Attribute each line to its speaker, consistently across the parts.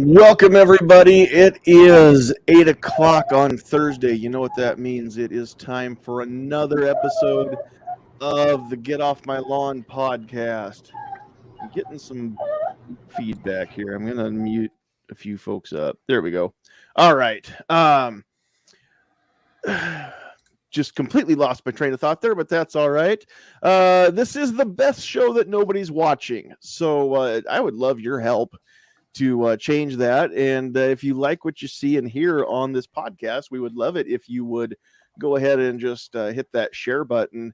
Speaker 1: Welcome, everybody. It is 8 o'clock on Thursday. You know what that means. It is time for another episode of the Get Off My Lawn podcast. I'm getting some feedback here. I'm going to mute a few folks up. There we go. All right. Just completely lost my train of thought there, but that's all right. This is the best show that nobody's watching. So I would love your help to change that. And if you like what you see and hear on this podcast, we would love it if you would go ahead and just hit that share button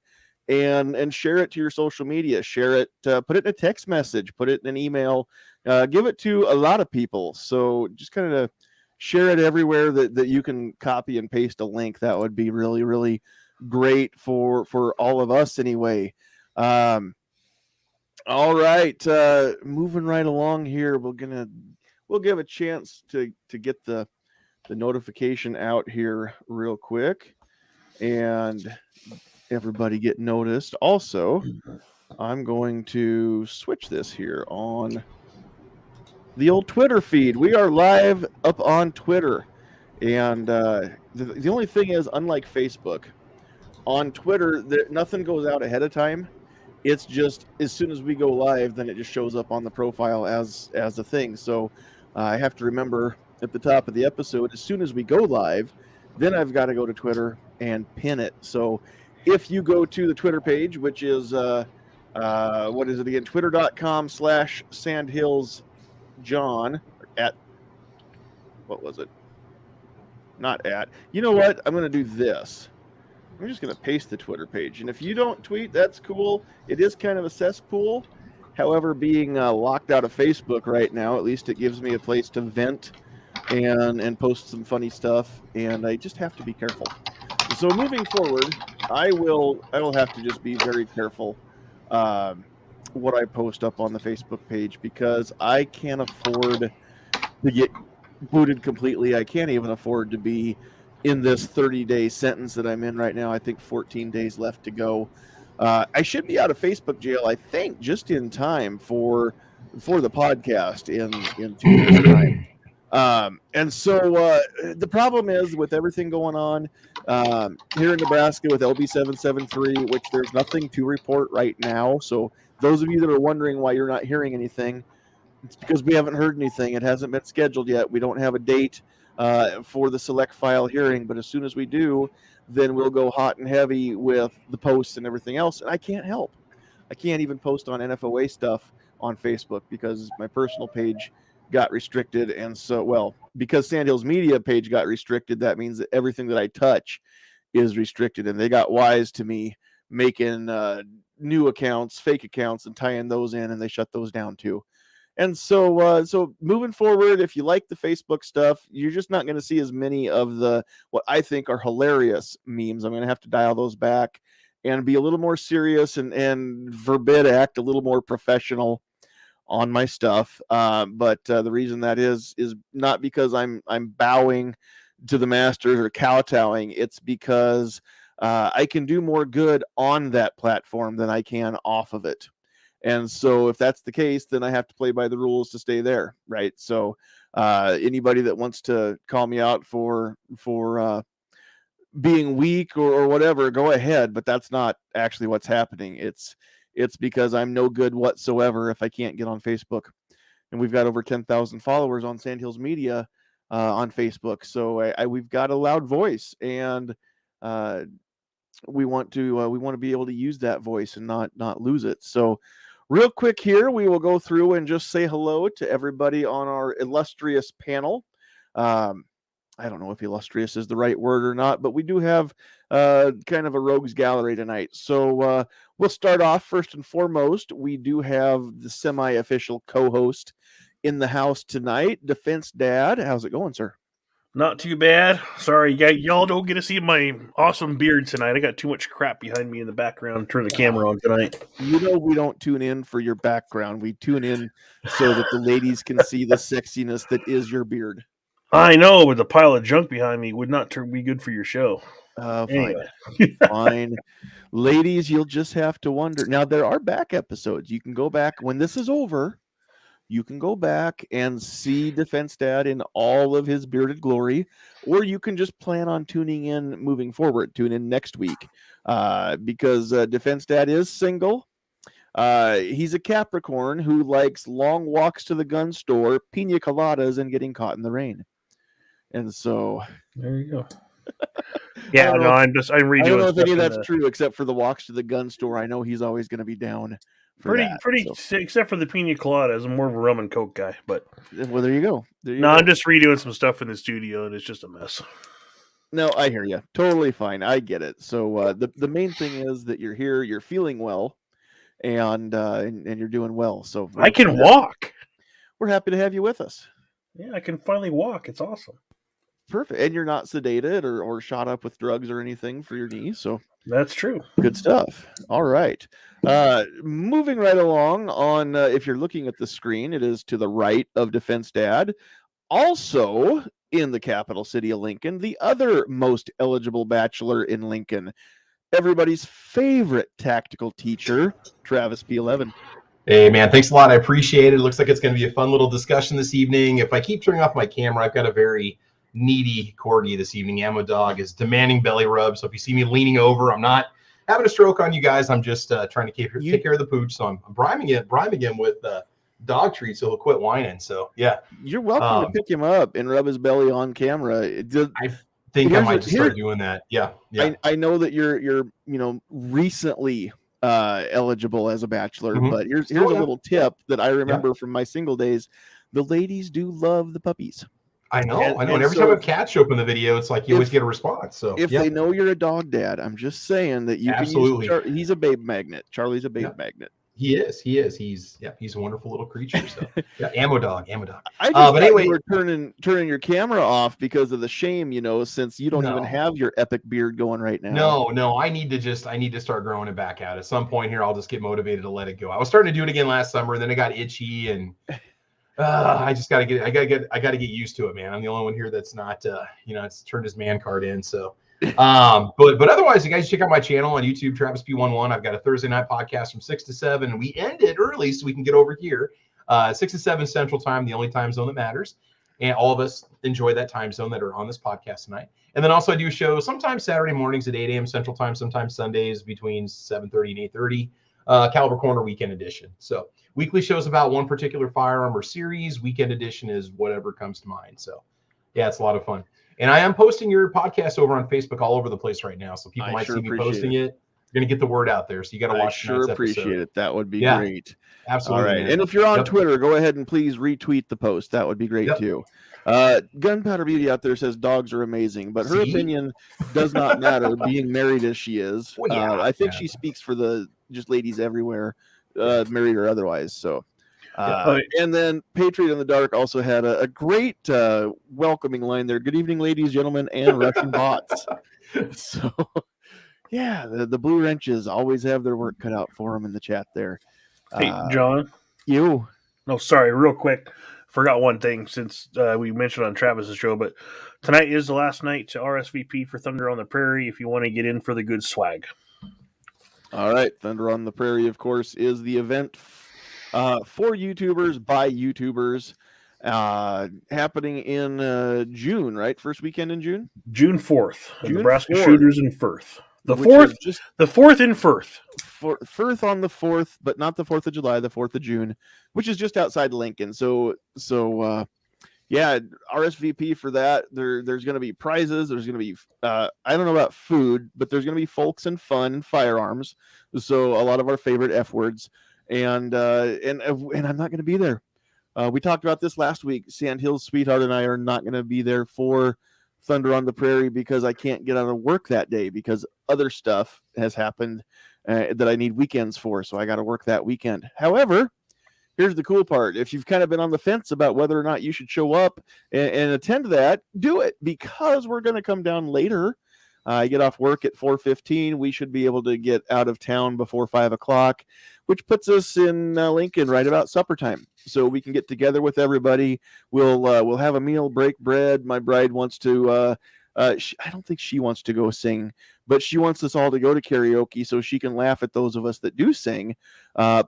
Speaker 1: and share it to your social media. Share it, put it in a text message, put it in an email, give it to a lot of people. So just kind of share it everywhere that you can copy and paste a link. That would be really, really great for all of us anyway. All right, moving right along here. We'll give a chance to get the notification out here real quick, and everybody get noticed. Also, I'm going to switch this here on the old Twitter feed. We are live up on Twitter, and the only thing is, unlike Facebook, on Twitter, nothing goes out ahead of time. It's just as soon as we go live, then it just shows up on the profile as a thing. So I have to remember at the top of the episode, as soon as we go live, then I've got to go to Twitter and pin it. So if you go to the Twitter page, which is what is it again? Twitter.com/sandhillsjohn at what was it? Not at. You know what? I'm going to do this. I'm just going to paste the Twitter page. And if you don't tweet, that's cool. It is kind of a cesspool. However, being locked out of Facebook right now, at least it gives me a place to vent and post some funny stuff. And I just have to be careful. So moving forward, I will have to just be very careful what I post up on the Facebook page, because I can't afford to get booted completely. I can't even afford to be in this 30-day sentence that I'm in right now. I think 14 days left to go. I should be out of Facebook jail, I think, just in time for the podcast in 2 years' time. And so the problem is, with everything going on here in Nebraska with LB 773, which there's nothing to report right now. So those of you that are wondering why you're not hearing anything, it's because we haven't heard anything. It hasn't been scheduled yet. We don't have a date for the select file hearing, but as soon as we do, then we'll go hot and heavy with the posts and everything else. And I can't help. I can't even post on NFOA stuff on Facebook because my personal page got restricted. And so, well, because Sandhills Media page got restricted, that means that everything that I touch is restricted. And they got wise to me making new accounts, fake accounts, and tying those in, and they shut those down too. And so moving forward, if you like the Facebook stuff, you're just not going to see as many of the what I think are hilarious memes. I'm going to have to dial those back and be a little more serious and forbid act a little more professional on my stuff. But the reason that is not because I'm bowing to the masters or kowtowing. It's because I can do more good on that platform than I can off of it. And so if that's the case, then I have to play by the rules to stay there, right? So anybody that wants to call me out for being weak or whatever, go ahead. But that's not actually what's happening. It's because I'm no good whatsoever if I can't get on Facebook. And we've got over 10,000 followers on Sandhills Media on Facebook. So we've got a loud voice, and we want to be able to use that voice and not lose it. So real quick here, we will go through and just say hello to everybody on our illustrious panel. I don't know if illustrious is the right word or not, but we do have kind of a rogues gallery tonight. So we'll start off first and foremost. We do have the semi-official co-host in the house tonight, Defense Dad. How's it going, sir?
Speaker 2: Not too bad. Sorry, y'all don't get to see my awesome beard tonight. I got too much crap behind me in the background. Turn the camera on tonight.
Speaker 1: You know, we don't tune in for your background. We tune in so that the ladies can see the sexiness that is your beard.
Speaker 2: I know, but the pile of junk behind me would not be good for your show.
Speaker 1: Fine.
Speaker 2: Anyway.
Speaker 1: Fine. Ladies, you'll just have to wonder. Now, there are back episodes. You can go back when this is over. you can go back and see Defense Dad in all of his bearded glory, or you can just plan on tuning in moving forward. Tune in next week because Defense Dad is single. He's a Capricorn who likes long walks to the gun store, pina coladas, and getting caught in the rain. And so
Speaker 2: there you go. Yeah, no, I'm redoing.
Speaker 1: I don't know if any of that's true, except for the walks to the gun store. I know he's always going to be down for that.
Speaker 2: Except for the pina coladas. I'm more of a rum and coke guy, but
Speaker 1: well, there you go.
Speaker 2: I'm just redoing some stuff in the studio, and it's just a mess.
Speaker 1: No, I hear you. Totally fine. I get it. So the main thing is that you're here, you're feeling well, and you're doing well. So
Speaker 2: I can walk.
Speaker 1: We're happy to have you with us.
Speaker 2: Yeah, I can finally walk. It's awesome.
Speaker 1: Perfect. And you're not sedated or shot up with drugs or anything for your knee. So
Speaker 2: that's true.
Speaker 1: Good stuff. All right. Moving right along on, if you're looking at the screen, it is to the right of Defense Dad. Also in the capital city of Lincoln, the other most eligible bachelor in Lincoln, everybody's favorite tactical teacher, Travis P11.
Speaker 3: Hey, man, thanks a lot. I appreciate it. Looks like it's going to be a fun little discussion this evening. If I keep turning off my camera, I've got a very needy corgi this evening. Ammo Dog is demanding belly rub. So if you see me leaning over, I'm not having a stroke on you guys. I'm just trying to take care of the pooch. So I'm bribing him with dog treats so he'll quit whining. So, yeah.
Speaker 1: You're welcome to pick him up and rub his belly on camera.
Speaker 3: I think I might just start doing that. Yeah.
Speaker 1: I know that you're recently eligible as a bachelor, but here's a little tip that I remember from my single days. The ladies do love the puppies.
Speaker 3: I know. And every time a cat show up in the video, it's like you always get a response. So
Speaker 1: if they know you're a dog dad, I'm just saying that you can use he's a babe magnet. Charlie's a babe magnet.
Speaker 3: He is. He's a wonderful little creature. So yeah, Ammo Dog.
Speaker 1: I just but anyway, you were turning your camera off because of the shame, since you don't even have your epic beard going right now.
Speaker 3: No, I need to start growing it back out. At some point here, I'll just get motivated to let it go. I was starting to do it again last summer, and then it got itchy, and I gotta get used to it, man. I'm the only one here that's not it's turned his man card in. So but otherwise, you guys check out my channel on YouTube, Travis P11. I've got a Thursday night podcast from 6 to 7, and we end it early so we can get over here. 6 to 7 Central Time, the only time zone that matters. And all of us enjoy that time zone that are on this podcast tonight. And then also I do shows sometimes Saturday mornings at 8 a.m. Central Time, sometimes Sundays between 7:30 and 8:30. Caliber Corner Weekend Edition. So weekly shows about one particular firearm or series. Weekend Edition is whatever comes to mind. So yeah, it's a lot of fun. And I am posting your podcast over on Facebook all over the place right now. So people might see me posting it. You're going to get the word out there. So you got to watch tonight's
Speaker 1: appreciate it. That would be great.
Speaker 3: Absolutely.
Speaker 1: All right. Man. And if you're on Twitter, go ahead and please retweet the post. That would be great too. Gunpowder Beauty out there says dogs are amazing, but her opinion does not matter, being married as she is. Well, I think she speaks for the just ladies everywhere, married or otherwise. So, and then Patriot in the Dark also had a great welcoming line there. Good evening, ladies, gentlemen, and Russian bots. So, yeah, the Blue Wrenches always have their work cut out for them in the chat there.
Speaker 2: Hey, John.
Speaker 1: You?
Speaker 2: No, sorry, real quick. Forgot one thing since we mentioned on Travis's show, but tonight is the last night to RSVP for Thunder on the Prairie if you want to get in for the good swag. All
Speaker 1: right. Thunder on the Prairie, of course, is the event for YouTubers by YouTubers happening in June, right? First weekend in June?
Speaker 2: June 4th. Nebraska 4th. Shooters in Firth. The 4th in Firth.
Speaker 1: Firth on the 4th, but not the 4th of July, the 4th of June, which is just outside Lincoln. So yeah, RSVP for that. There's going to be prizes. There's going to be, I don't know about food, but there's going to be folks and fun and firearms. So a lot of our favorite F words. And I'm not going to be there. We talked about this last week. Sandhill's sweetheart and I are not going to be there for Thunder on the Prairie because I can't get out of work that day because other stuff has happened that I need weekends for. So I got to work that weekend. However, here's the cool part. If you've kind of been on the fence about whether or not you should show up and attend that, do it because we're going to come down later. I get off work at 4:15. We should be able to get out of town before 5 o'clock, which puts us in Lincoln right about supper time. So we can get together with everybody. We'll have a meal, break bread. My bride wants to I don't think she wants to go sing, but she wants us all to go to karaoke so she can laugh at those of us that do sing.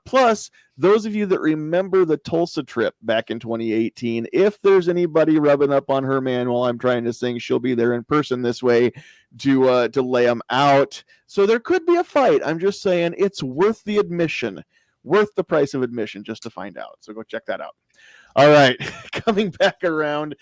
Speaker 1: Plus, those of you that remember the Tulsa trip back in 2018, if there's anybody rubbing up on her man while I'm trying to sing, she'll be there in person this way to lay them out. So there could be a fight. I'm just saying it's worth the admission, worth the price of admission just to find out. So go check that out. All right, coming back around.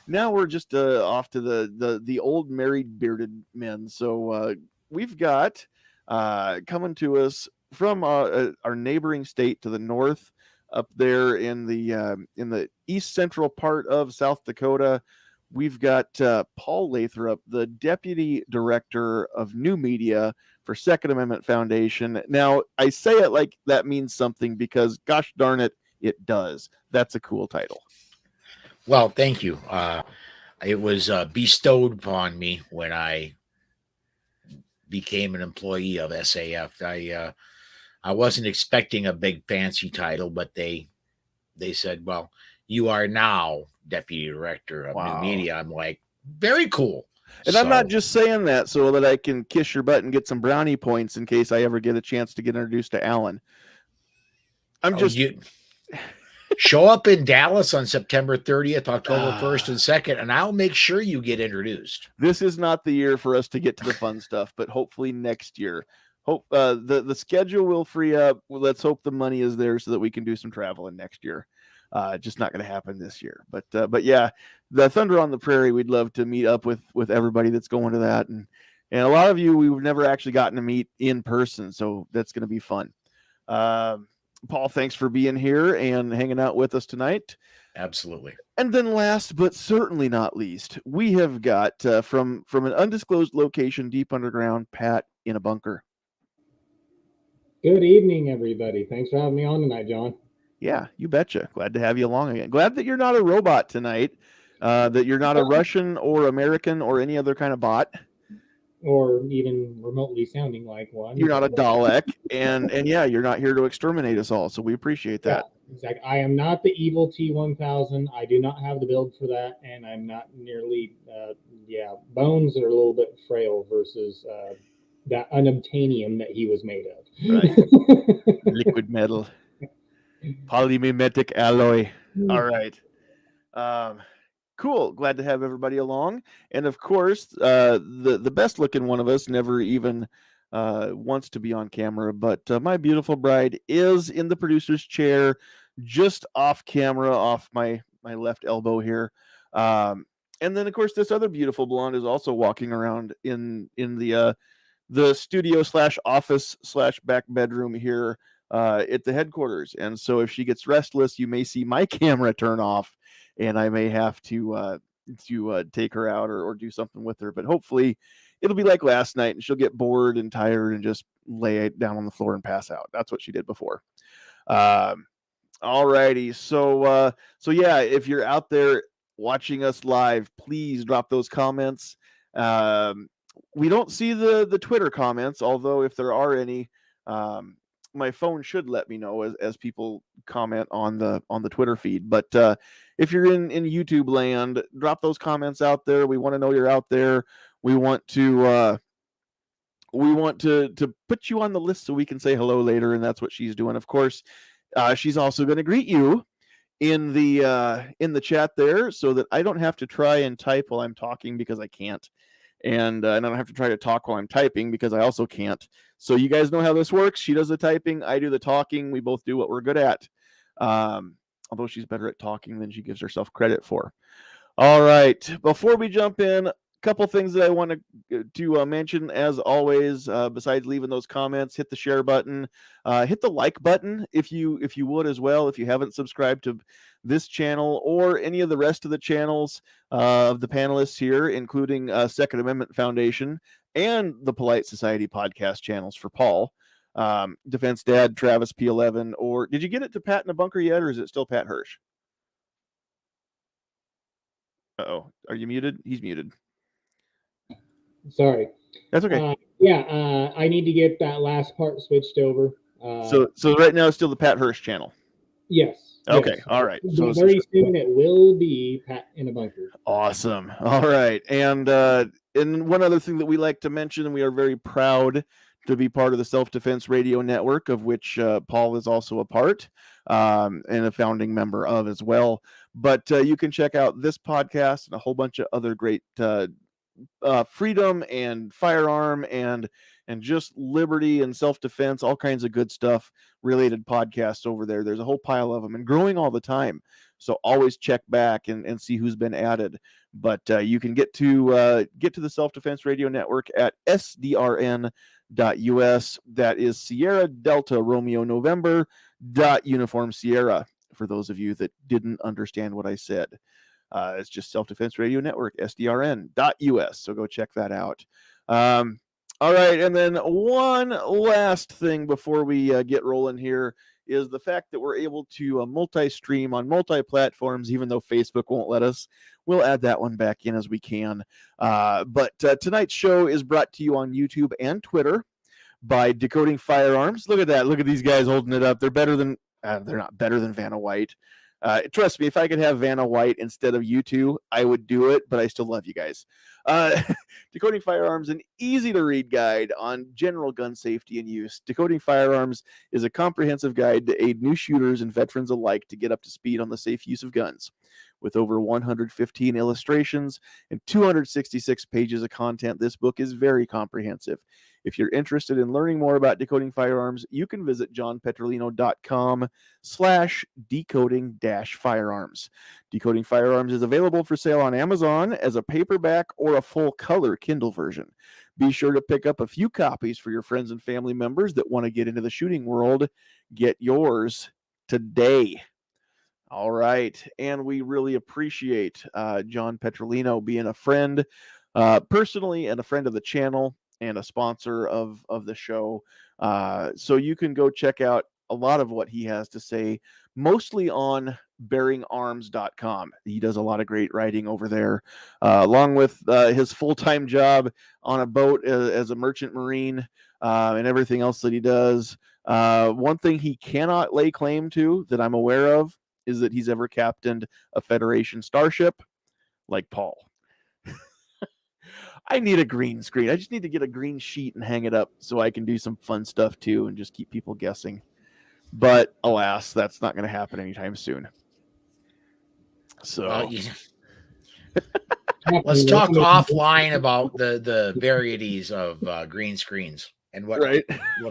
Speaker 1: Now we're just off to the old married bearded men. So we've got coming to us from our neighboring state to the north, up there in the east central part of South Dakota. We've got Paul Lathrop, the Deputy Director of New Media for Second Amendment Foundation. Now, I say it like that means something because, gosh darn it, it does. That's a cool title.
Speaker 4: Well, thank you. It was bestowed upon me when I became an employee of SAF. I wasn't expecting a big fancy title, but they said, well, you are now Deputy Director of New Media. I'm like, very cool.
Speaker 1: And I'm not just saying that so that I can kiss your butt and get some brownie points in case I ever get a chance to get introduced to Alan.
Speaker 4: Show up in Dallas on September 30th, October 1st and 2nd, and I'll make sure you get introduced.
Speaker 1: This is not the year for us to get to the fun stuff, but hopefully next year. Hope the schedule will free up. Let's hope the money is there so that we can do some traveling next year. Just not going to happen this year. But yeah, the Thunder on the Prairie, we'd love to meet up with everybody that's going to that. And a lot of you we've never actually gotten to meet in person, so that's going to be fun. Paul, thanks for being here and hanging out with us tonight.
Speaker 4: Absolutely.
Speaker 1: And then last but certainly not least, we have got from an undisclosed location deep underground, Pat in a bunker.
Speaker 5: Good evening, everybody. Thanks for having me on tonight, John.
Speaker 1: Yeah, you betcha. Glad to have you along again. Glad that you're not a robot tonight, that you're not a Russian or American or any other kind of bot.
Speaker 5: Or even remotely sounding like one.
Speaker 1: You're not a Dalek, and yeah, you're not here to exterminate us all, so we appreciate that.
Speaker 5: Yeah, exactly. I am not the evil T-1000. I do not have the build for that, and I'm not nearly, bones are a little bit frail versus that unobtainium that he was made of.
Speaker 1: Right. Liquid metal. Polymimetic alloy. All right. Cool. Glad to have everybody along. And of course, the best looking one of us never even wants to be on camera, but my beautiful bride is in the producer's chair, just off camera, off my left elbow here. And then of course, this other beautiful blonde is also walking around in the studio / office / back bedroom here at the headquarters. And so if she gets restless, you may see my camera turn off and I may have to take her out or do something with her. But hopefully it'll be like last night and she'll get bored and tired and just lay it down on the floor and pass out. That's what she did before. All righty. So yeah, if you're out there watching us live, please drop those comments. We don't see the Twitter comments, although if there are any, my phone should let me know as people comment on the Twitter feed. But if you're in YouTube land, drop those comments out there. We want to know you're out there. We want to put you on the list so we can say hello later, and that's what she's doing. Of course, she's also going to greet you in the chat there, so that I don't have to try and type while I'm talking because I can't. And I don't have to try to talk while I'm typing because I also can't. So you guys know how this works. She does the typing, I do the talking. We both do what we're good at. Although she's better at talking than she gives herself credit for. All right. Before we jump in, a couple things that I want to mention, as always, besides leaving those comments, hit the share button, hit the like button if you would as well, if you haven't subscribed to this channel or any of the rest of the channels of the panelists here, including Second Amendment Foundation and the Polite Society podcast channels for Paul, Defense Dad, Travis P11, or did you get it to Pat in a bunker yet, or is it still Pat Hirsch? Uh-oh, are you muted? He's muted.
Speaker 5: Sorry.
Speaker 1: That's okay.
Speaker 5: I need to get that last part switched over.
Speaker 1: So right now it's still the Pat Hirsch channel.
Speaker 5: Yes.
Speaker 1: Okay.
Speaker 5: Yes.
Speaker 1: All right.
Speaker 5: But very soon it will be Pat in a bunker.
Speaker 1: Awesome. All right. And one other thing that we like to mention, we are very proud to be part of the Self-Defense Radio Network, of which Paul is also a part and a founding member of as well. But you can check out this podcast and a whole bunch of other great freedom and firearm and just liberty and self-defense, all kinds of good stuff related podcasts over there. There's a whole pile of them and growing all the time. So always check back and see who's been added. But you can get to the Self-Defense Radio Network at sdrn.us. That is Sierra Delta Romeo November .uniform Sierra, for those of you that didn't understand what I said. It's just Self-Defense Radio Network, sdrn.us. So go check that out. All right. And then one last thing before we get rolling here is the fact that we're able to multi-stream on multi-platforms, even though Facebook won't let us. We'll add that one back in as we can. But tonight's show is brought to you on YouTube and Twitter by Decoding Firearms. Look at that. Look at these guys holding it up. They're better than, they're not better than Vanna White. Trust me, if I could have Vanna White instead of you two, I would do it, but I still love you guys. Decoding Firearms, an easy-to-read guide on general gun safety and use. Decoding Firearms is a comprehensive guide to aid new shooters and veterans alike to get up to speed on the safe use of guns. With over 115 illustrations and 266 pages of content, this book is very comprehensive. If you're interested in learning more about decoding firearms, you can visit johnpetrolino.com/decoding-firearms. Decoding Firearms is available for sale on Amazon as a paperback or a full-color Kindle version. Be sure to pick up a few copies for your friends and family members that want to get into the shooting world. Get yours today. All right. And we really appreciate John Petrolino being a friend personally and a friend of the channel and a sponsor of the show. So you can go check out a lot of what he has to say, mostly on bearingarms.com. He does a lot of great writing over there, along with his full-time job on a boat as a merchant marine and everything else that he does. One thing he cannot lay claim to that I'm aware of is that he's ever captained a Federation starship like Paul. I need a green screen. I just need to get a green sheet and hang it up so I can do some fun stuff too and just keep people guessing. But alas, that's not going to happen anytime soon. So
Speaker 4: let's talk offline about the varieties of green screens and what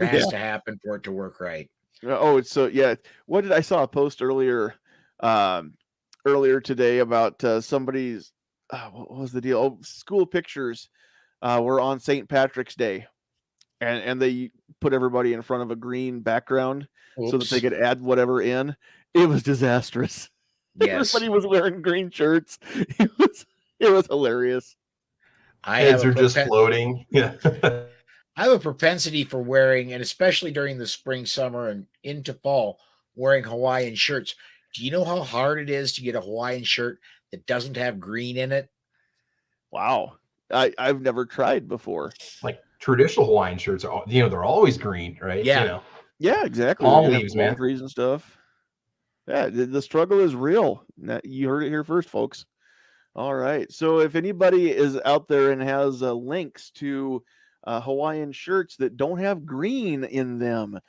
Speaker 4: has to happen for it to work right.
Speaker 1: Oh, so yeah. What did I saw a post earlier today about somebody's what was the deal? Oh, school pictures were on St. Patrick's Day, and they put everybody in front of a green background so that they could add whatever in. It was disastrous.
Speaker 4: Yes.
Speaker 1: Everybody was wearing green shirts. It was hilarious.
Speaker 3: Heads are just floating. Yeah.
Speaker 4: I have a propensity for wearing, and especially during the spring, summer, and into fall, wearing Hawaiian shirts. Do you know how hard it is to get a Hawaiian shirt that doesn't have green in it?
Speaker 1: Wow. I've never tried before.
Speaker 3: Like traditional Hawaiian shirts are, they're always green, right?
Speaker 4: Yeah.
Speaker 1: Yeah, exactly.
Speaker 3: Palm leaves, man.
Speaker 1: Trees and stuff. Yeah, the struggle is real. You heard it here first, folks. All right. So if anybody is out there and has links to Hawaiian shirts that don't have green in them,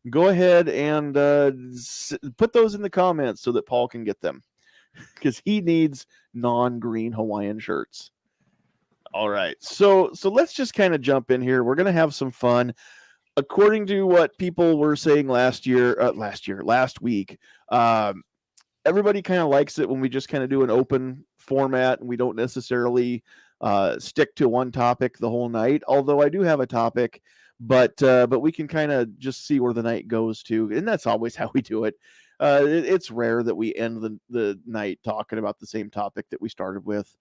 Speaker 1: go ahead and put those in the comments so that Paul can get them, because he needs non-green Hawaiian shirts. All right. So let's just kind of jump in here. We're going to have some fun. According to what people were saying last week, everybody kind of likes it when we just kind of do an open format and we don't necessarily stick to one topic the whole night. Although I do have a topic, but we can kind of just see where the night goes to, and that's always how we do it. It's rare that we end the night talking about the same topic that we started with.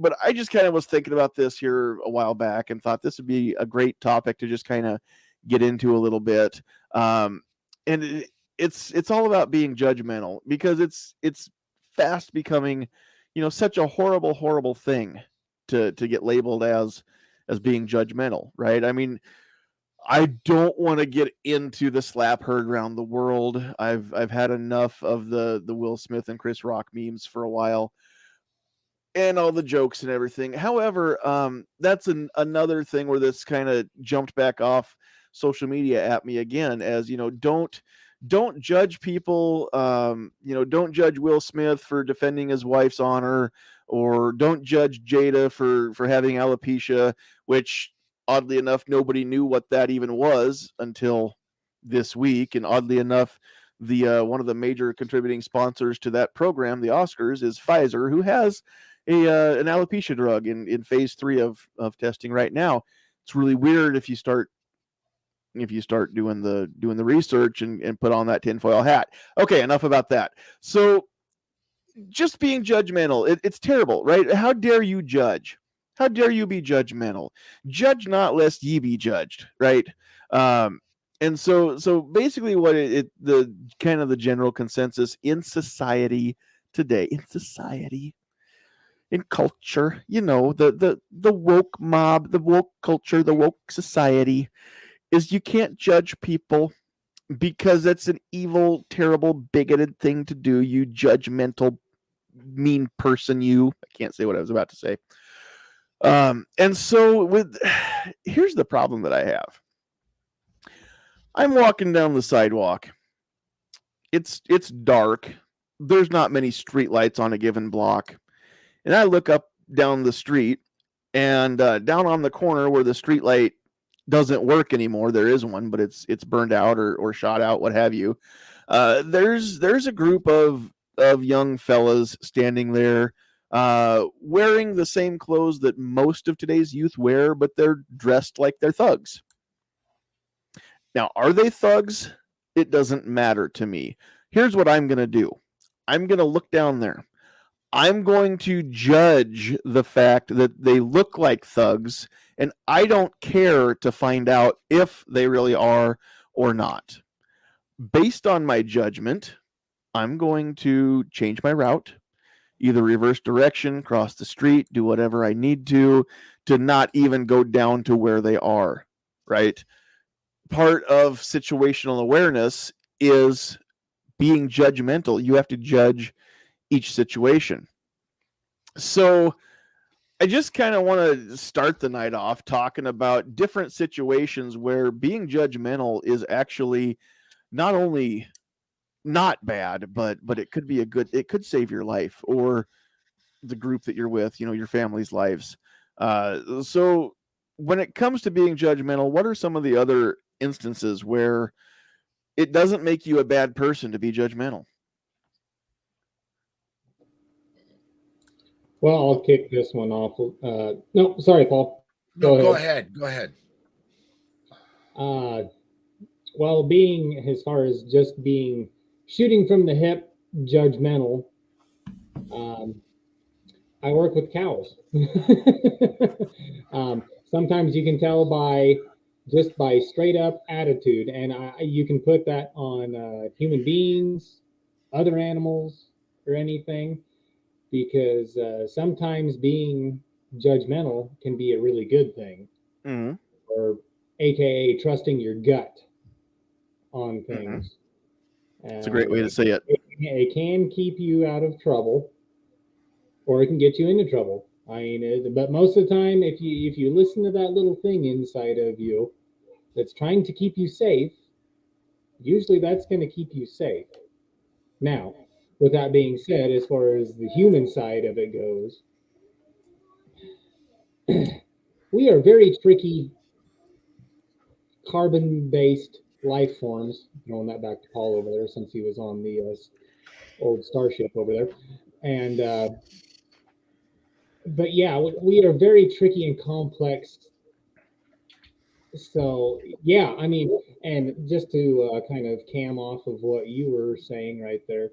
Speaker 1: But I just kind of was thinking about this here a while back and thought this would be a great topic to just kind of get into a little bit. And it's all about being judgmental, because it's fast becoming, such a horrible thing to get labeled as being judgmental, right? I mean, I don't want to get into the slap heard around the world. I've had enough of the Will Smith and Chris Rock memes for a while, and all the jokes and everything. However, that's another thing where this kind of jumped back off social media at me again, as don't judge people. Don't judge Will Smith for defending his wife's honor, or don't judge Jada for having alopecia, which oddly enough nobody knew what that even was until this week. And oddly enough, the one of the major contributing sponsors to that program, the Oscars, is Pfizer, who has an alopecia drug in phase 3 of testing right now. It's really weird if you start doing the research and put on that tinfoil hat. Okay, enough about that. So just being judgmental, it's terrible, right? How dare you judge? How dare you be judgmental? Judge not, lest ye be judged, right? And so basically, what the kind of the general consensus in society today, in culture, the woke mob, the woke culture, the woke society, is you can't judge people because that's an evil, terrible, bigoted thing to do. You judgmental, mean person, you. I can't say what I was about to say. And so here's the problem that I have. I'm walking down the sidewalk. It's dark. There's not many street lights on a given block. And I look up down the street, and down on the corner where the street light doesn't work anymore, there is one, but it's burned out or shot out, what have you. There's a group of young fellas standing there, wearing the same clothes that most of today's youth wear, but they're dressed like they're thugs. Now, are they thugs? It doesn't matter to me. Here's what I'm going to do. I'm going to look down there. I'm going to judge the fact that they look like thugs, and I don't care to find out if they really are or not. Based on my judgment, I'm going to change my route, either reverse direction, cross the street, do whatever I need to not even go down to where they are, right? Part of situational awareness is being judgmental. You have to judge each situation. So I just kind of want to start the night off talking about different situations where being judgmental is actually not only not bad, but it could be it could save your life or the group that you're with, your family's lives. So when it comes to being judgmental, what are some of the other instances where it doesn't make you a bad person to be judgmental?
Speaker 5: Well, I'll kick this one off. No, sorry, Paul.
Speaker 4: Go ahead.
Speaker 5: Well, being as far as just being shooting from the hip, judgmental. I work with cows. Sometimes you can tell by straight up attitude, and you can put that on human beings, other animals, or anything, because sometimes being judgmental can be a really good thing, or AKA trusting your gut on things.
Speaker 1: It's a great way to say it.
Speaker 5: It can keep you out of trouble, or it can get you into trouble. I mean, but most of the time, if you listen to that little thing inside of you that's trying to keep you safe, usually that's going to keep you safe. Now, with that being said, as far as the human side of it goes, we are very tricky carbon-based life forms. Throwing that back to Paul over there, since he was on the old starship over there. And but yeah, we are very tricky and complex. So yeah, I mean, and just to kind of cam off of what you were saying right there,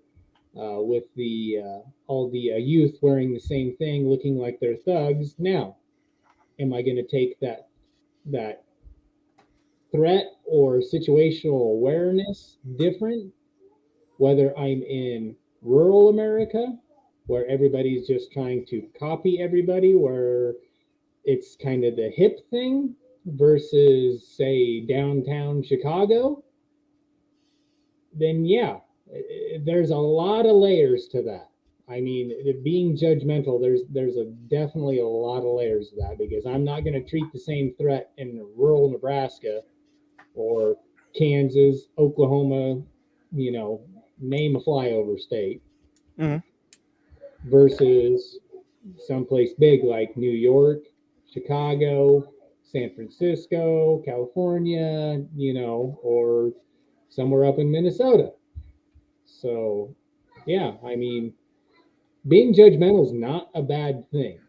Speaker 5: with the all the youth wearing the same thing, looking like they're thugs. Now, am I going to take that threat or situational awareness different, whether I'm in rural America, where everybody's just trying to copy everybody, where it's kind of the hip thing, versus, say, downtown Chicago, then yeah, there's a lot of layers to that. I mean, being judgmental, there's definitely a lot of layers to that, because I'm not going to treat the same threat in rural Nebraska or Kansas, Oklahoma, name a flyover state,
Speaker 1: Mhm.
Speaker 5: versus someplace big like New York, Chicago, San Francisco, California, or somewhere up in Minnesota. So, yeah, I mean, being judgmental is not a bad thing,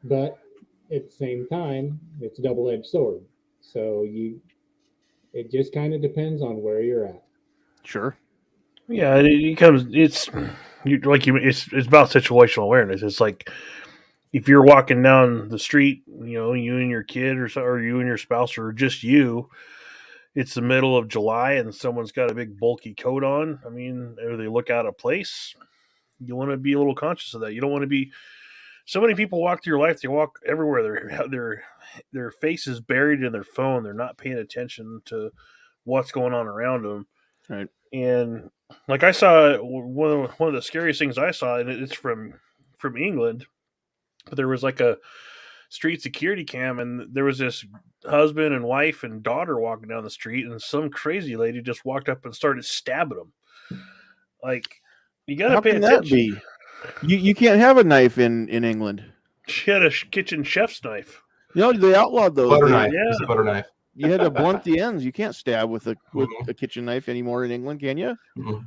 Speaker 5: but at the same time, it's a double-edged sword. So it just kind of depends on where you're at.
Speaker 1: Sure.
Speaker 2: Yeah, it comes. It's It's about situational awareness. It's like if you're walking down the street, you and your kid, or you and your spouse, or just you. It's the middle of July, and someone's got a big bulky coat on. I mean, or they look out of place. You want to be a little conscious of that. You don't want to be. So many people walk through your life. They walk everywhere. Their face is buried in their phone. They're not paying attention to what's going on around them.
Speaker 1: Right.
Speaker 2: And like I saw one of the scariest things I saw, and it's from England, but there was like a street security cam, and there was this husband and wife and daughter walking down the street, and some crazy lady just walked up and started stabbing them. Like, you got to
Speaker 1: How
Speaker 2: pay
Speaker 1: can
Speaker 2: attention.
Speaker 1: that be? You can't have a knife in England.
Speaker 2: She had a kitchen chef's knife.
Speaker 1: They outlawed those.
Speaker 3: Butter knife.
Speaker 2: Yeah.
Speaker 3: It's a butter knife.
Speaker 1: You had to blunt the ends. You can't stab with a kitchen knife anymore in England, can you?
Speaker 3: No.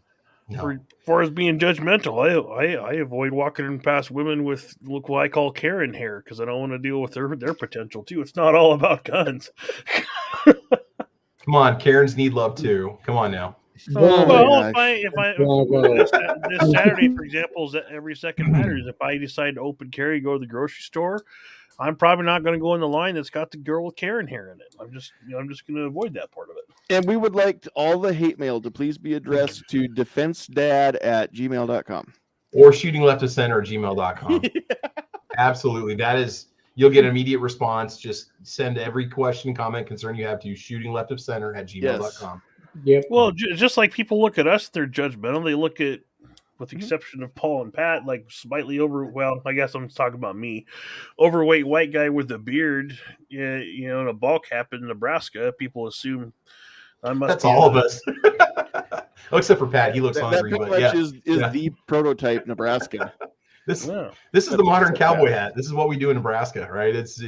Speaker 2: As far as being judgmental, I avoid walking past women with what I call Karen hair, because I don't want to deal with their potential too. It's not all about guns.
Speaker 3: Come on, Karens need love too. Come on now.
Speaker 2: Well,
Speaker 1: gosh.
Speaker 2: this Saturday, for example, is every second matters. If I decide to open carry, go to the grocery store, I'm probably not going to go in the line that's got the girl with Karen hair in it. I'm just going to avoid that part of it.
Speaker 1: And we would like all the hate mail to please be addressed to defensedad@gmail.com.
Speaker 3: Or shootingleftofcenter@gmail.com. Absolutely. That is, you'll get an immediate response. Just send every question, comment, concern you have to shootingleftofcenter@gmail.com.
Speaker 5: Yep.
Speaker 2: Well, just like people look at us, they're judgmental. They look at, with the exception of Paul and Pat, like slightly I guess I'm talking about me, overweight white guy with a beard, and a ball cap in Nebraska. People assume I must.
Speaker 3: That's all of us. Except for Pat, he looks hungry.
Speaker 1: That
Speaker 3: But
Speaker 1: pretty much
Speaker 3: yeah.
Speaker 1: is the prototype Nebraskan.
Speaker 3: This is the modern cowboy hat. This is what we do in Nebraska, right? It is.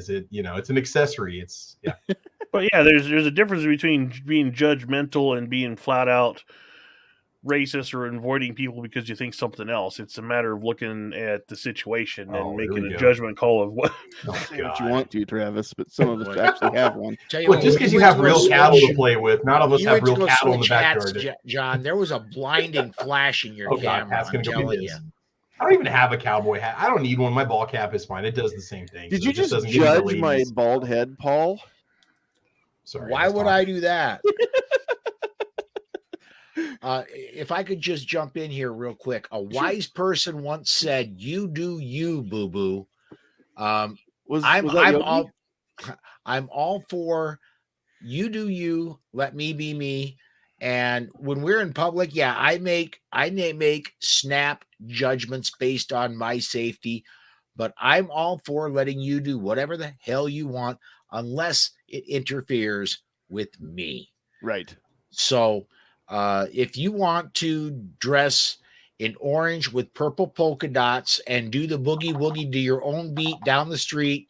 Speaker 3: It's an accessory.
Speaker 2: But yeah, there's a difference between being judgmental and being flat out racist or avoiding people because you think something else. It's a matter of looking at the situation and making a judgment call of what.
Speaker 1: What you want to, Travis, but some of us actually have one.
Speaker 3: Well, just because you have real cattle to play with, not all of us have real cattle in the backyard.
Speaker 4: John, there was a blinding flash in your camera. I'm telling you.
Speaker 3: I don't even have a cowboy hat. I don't need one. My ball cap is fine. It does the same thing.
Speaker 1: Did you just judge my bald head, Paul?
Speaker 3: Sorry.
Speaker 4: Why would I do that? If I could just jump in here real quick. A wise person once said, "You do you, boo-boo." I'm all for you do you, let me be me. And when we're in public, yeah, I make snap judgments based on my safety, but I'm all for letting you do whatever the hell you want unless it interferes with me.
Speaker 1: Right.
Speaker 4: So if you want to dress in orange with purple polka dots and do the boogie woogie to your own beat down the street,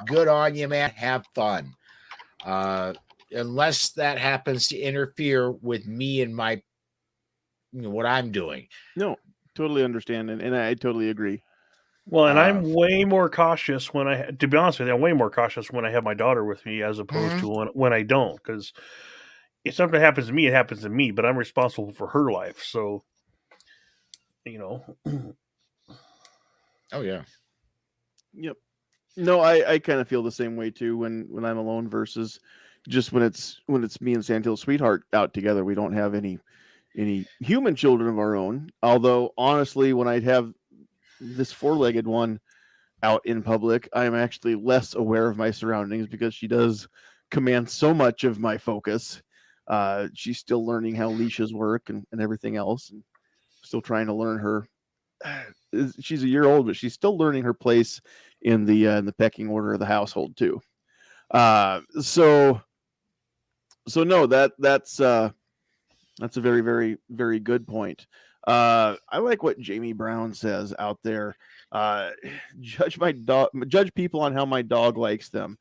Speaker 4: good on you, man. Have fun. Unless that happens to interfere with me and my, what I'm doing.
Speaker 1: No, totally understand. And I totally agree.
Speaker 2: Well, and I'm way more cautious to be honest with you, I'm way more cautious when I have my daughter with me as opposed to when I don't. Because if something happens to me, it happens to me, but I'm responsible for her life. So,
Speaker 4: Oh, yeah.
Speaker 1: Yep. No, I kind of feel the same way too when I'm alone versus just when it's me and Sandhill's sweetheart out together. We don't have any human children of our own. Although honestly, when I'd have this 4-legged one, out in public, I am actually less aware of my surroundings because she does command so much of my focus. She's still learning how leashes work and everything else, and still trying to learn her. She's a year old, but she's still learning her place in the pecking order of the household too. So no, that's a very, very, very good point. I like what Jamie Brown says out there. Judge people on how my dog likes them.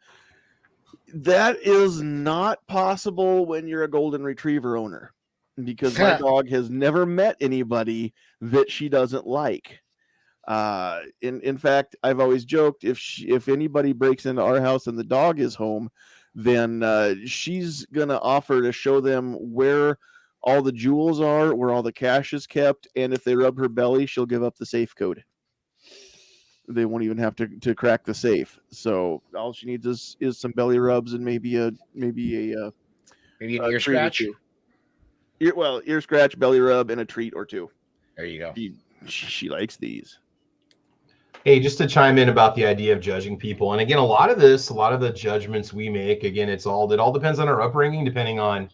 Speaker 1: That is not possible when you're a golden retriever owner, because my dog has never met anybody that she doesn't like. In fact, I've always joked, if anybody breaks into our house and the dog is home, then she's gonna offer to show them where all the jewels are, where all the cash is kept, and if they rub her belly, she'll give up the safe code. They won't even have to crack the safe. So all she needs is some belly rubs and maybe an
Speaker 4: ear scratch.
Speaker 1: Ear scratch, belly rub, and a treat or two.
Speaker 4: There you go.
Speaker 1: She likes these.
Speaker 3: Hey, just to chime in about the idea of judging people, and again, a lot of the judgments we make, again, it all depends on our upbringing, depending on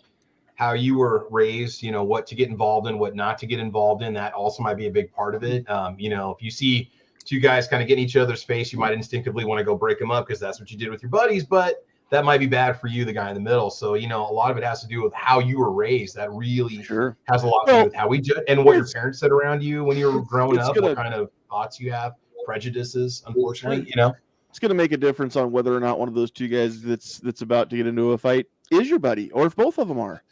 Speaker 3: how you were raised, what to get involved in, what not to get involved in. That also might be a big part of it. If you see two guys kind of get in each other's face, you might instinctively want to go break them up because that's what you did with your buddies, but that might be bad for you, the guy in the middle. So, a lot of it has to do with how you were raised. That really has a lot to do with how we judge and what your parents said around you when you were growing up, what kind of thoughts you have, prejudices, unfortunately,
Speaker 1: It's going to make a difference on whether or not one of those two guys that's about to get into a fight is your buddy, or if both of them are.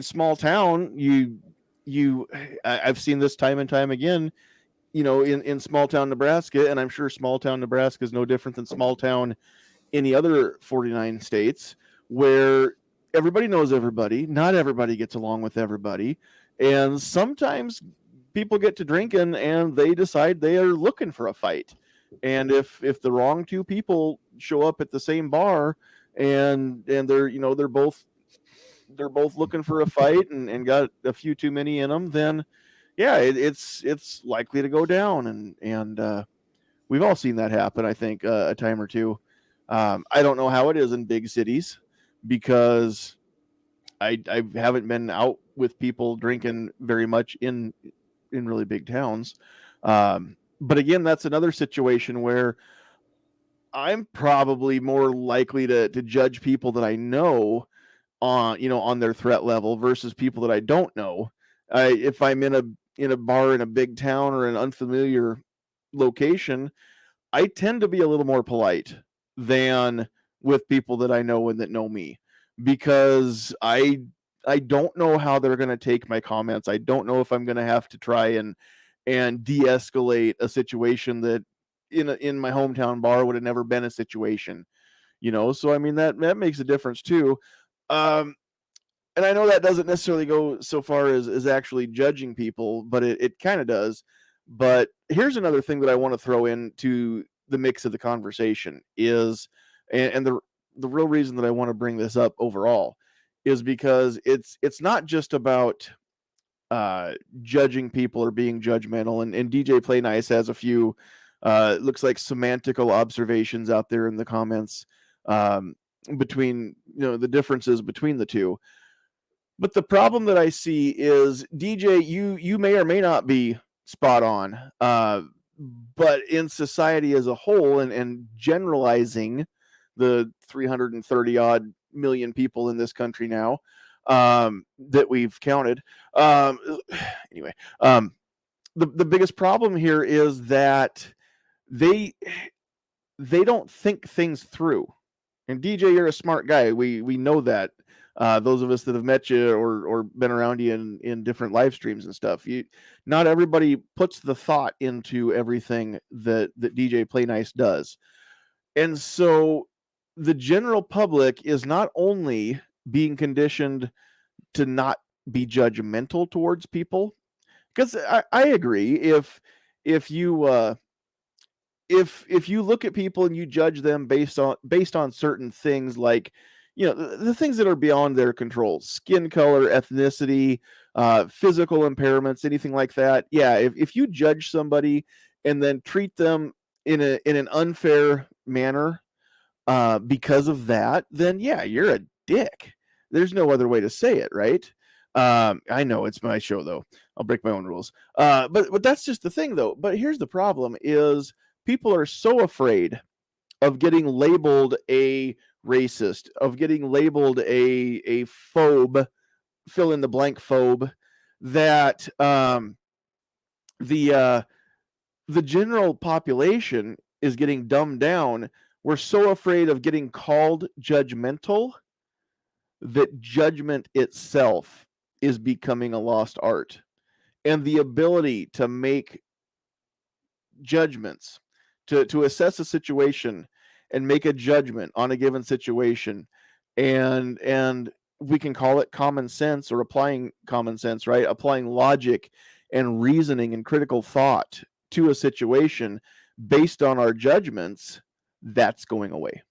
Speaker 1: Small town, I've seen this time and time again, in small town Nebraska, and I'm sure small town Nebraska is no different than small town any other 49 states, where everybody knows everybody. Not everybody gets along with everybody. And sometimes people get to drinking and they decide they are looking for a fight. And if the wrong two people show up at the same bar and they're both looking for a fight and got a few too many in them, then yeah, it's likely to go down. And we've all seen that happen, I think, a time or two. I don't know how it is in big cities because I haven't been out with people drinking very much in really big towns. But again, that's another situation where I'm probably more likely to judge people that I know on their threat level versus people that I don't know. If I'm in a bar in a big town or an unfamiliar location, I tend to be a little more polite than with people that I know and that know me, because I don't know how they're going to take my comments. I don't know if I'm going to have to try and de-escalate a situation that in my hometown bar would have never been a situation, So that makes a difference too. And I know that doesn't necessarily go so far as actually judging people, but it kind of does. But here's another thing that I want to throw into the mix of the conversation is, and the real reason that I want to bring this up overall is because it's not just about judging people or being judgmental. And DJ Play Nice has a few looks like semantical observations out there in the comments between the differences between the two. But the problem that I see is, DJ, you may or may not be spot on, but in society as a whole, and generalizing the 330 odd million people in this country now that we've counted. Anyway, the biggest problem here is that they don't think things through. And DJ, you're a smart guy. We know that. Those of us that have met you or been around you in different live streams and stuff, not everybody puts the thought into everything that DJ Play Nice does. And so the general public is not only being conditioned to not be judgmental towards people, because I agree, if you look at people and you judge them based on certain things, like the things that are beyond their control, skin color, ethnicity, physical impairments, anything like that, yeah, if you judge somebody and then treat them in an unfair manner because of that, then yeah, you're a dick. There's no other way to say it, right? I know it's my show though. I'll break my own rules. But that's just the thing though. But here's the problem: is people are so afraid of getting labeled a racist, of getting labeled a phobe, fill in the blank phobe, that the general population is getting dumbed down. We're so afraid of getting called judgmental that judgment itself is becoming a lost art. And the ability to make judgments, to assess a situation and make a judgment on a given situation, and we can call it common sense or applying common sense, right? Applying logic and reasoning and critical thought to a situation based on our judgments, that's going away.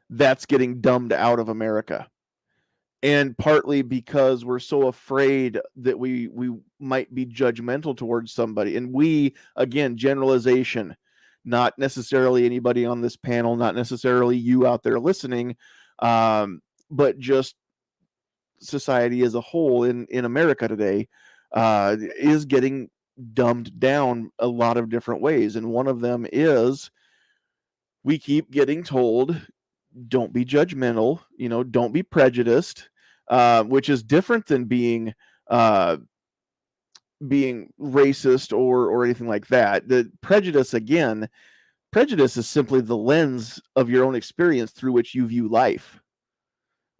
Speaker 1: That's getting dumbed out of America. And partly because we're so afraid that we might be judgmental towards somebody. And we, again, generalization, not necessarily anybody on this panel, not necessarily you out there listening, but just society as a whole in America today is getting dumbed down a lot of different ways. And one of them is we keep getting told, don't be judgmental, don't be prejudiced, which is different than being racist or anything like that. The prejudice, again, prejudice is simply the lens of your own experience through which you view life.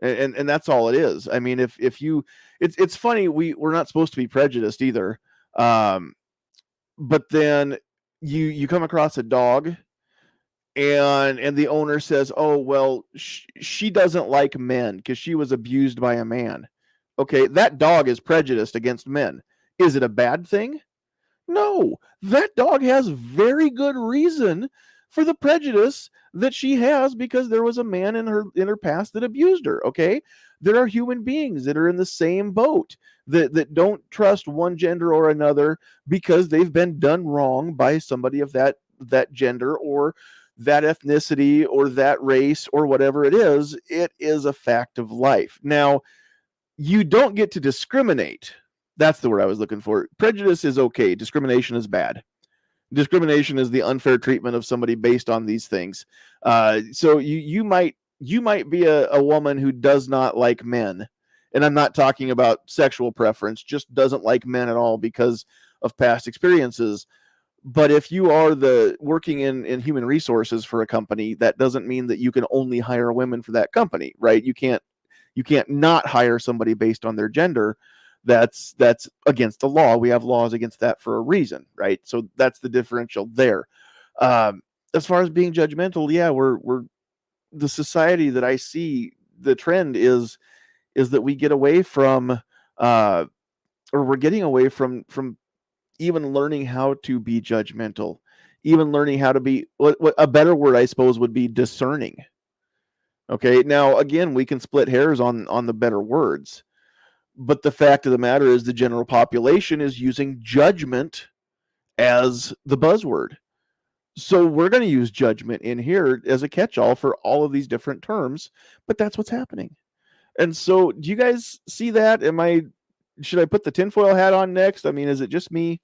Speaker 1: And that's all it is. I mean, if you, it's funny, we're not supposed to be prejudiced either. But then you come across a dog and the owner says, oh, well, she doesn't like men because she was abused by a man. Okay, that dog is prejudiced against men. Is it a bad thing? No, that dog has very good reason for the prejudice that she has because there was a man in her past that abused her. Okay, there are human beings that are in the same boat that don't trust one gender or another because they've been done wrong by somebody of that gender or that ethnicity or that race or whatever it is. It is a fact of life. Now, you don't get to discriminate. That's the word I was looking for. Prejudice is okay. Discrimination is bad. Discrimination is the unfair treatment of somebody based on these things. So you might be a woman who does not like men. And I'm not talking about sexual preference, just doesn't like men at all because of past experiences. But if you are working in human resources for a company, that doesn't mean that you can only hire women for that company, right? You can't not hire somebody based on their gender. That's against the law. We have laws against that for a reason, right? So that's the differential there. As far as being judgmental, yeah, we're the society that I see, the trend is that we get away from, or we're getting away from even learning how to be judgmental, even learning how to be, what a better word I suppose would be, discerning. Okay, now again, we can split hairs on the better words, but the fact of the matter is the general population is using judgment as the buzzword. So we're going to use judgment in here as a catch-all for all of these different terms, but that's what's happening. And so do you guys see that? Should I put the tinfoil hat on next? I mean, is it just me?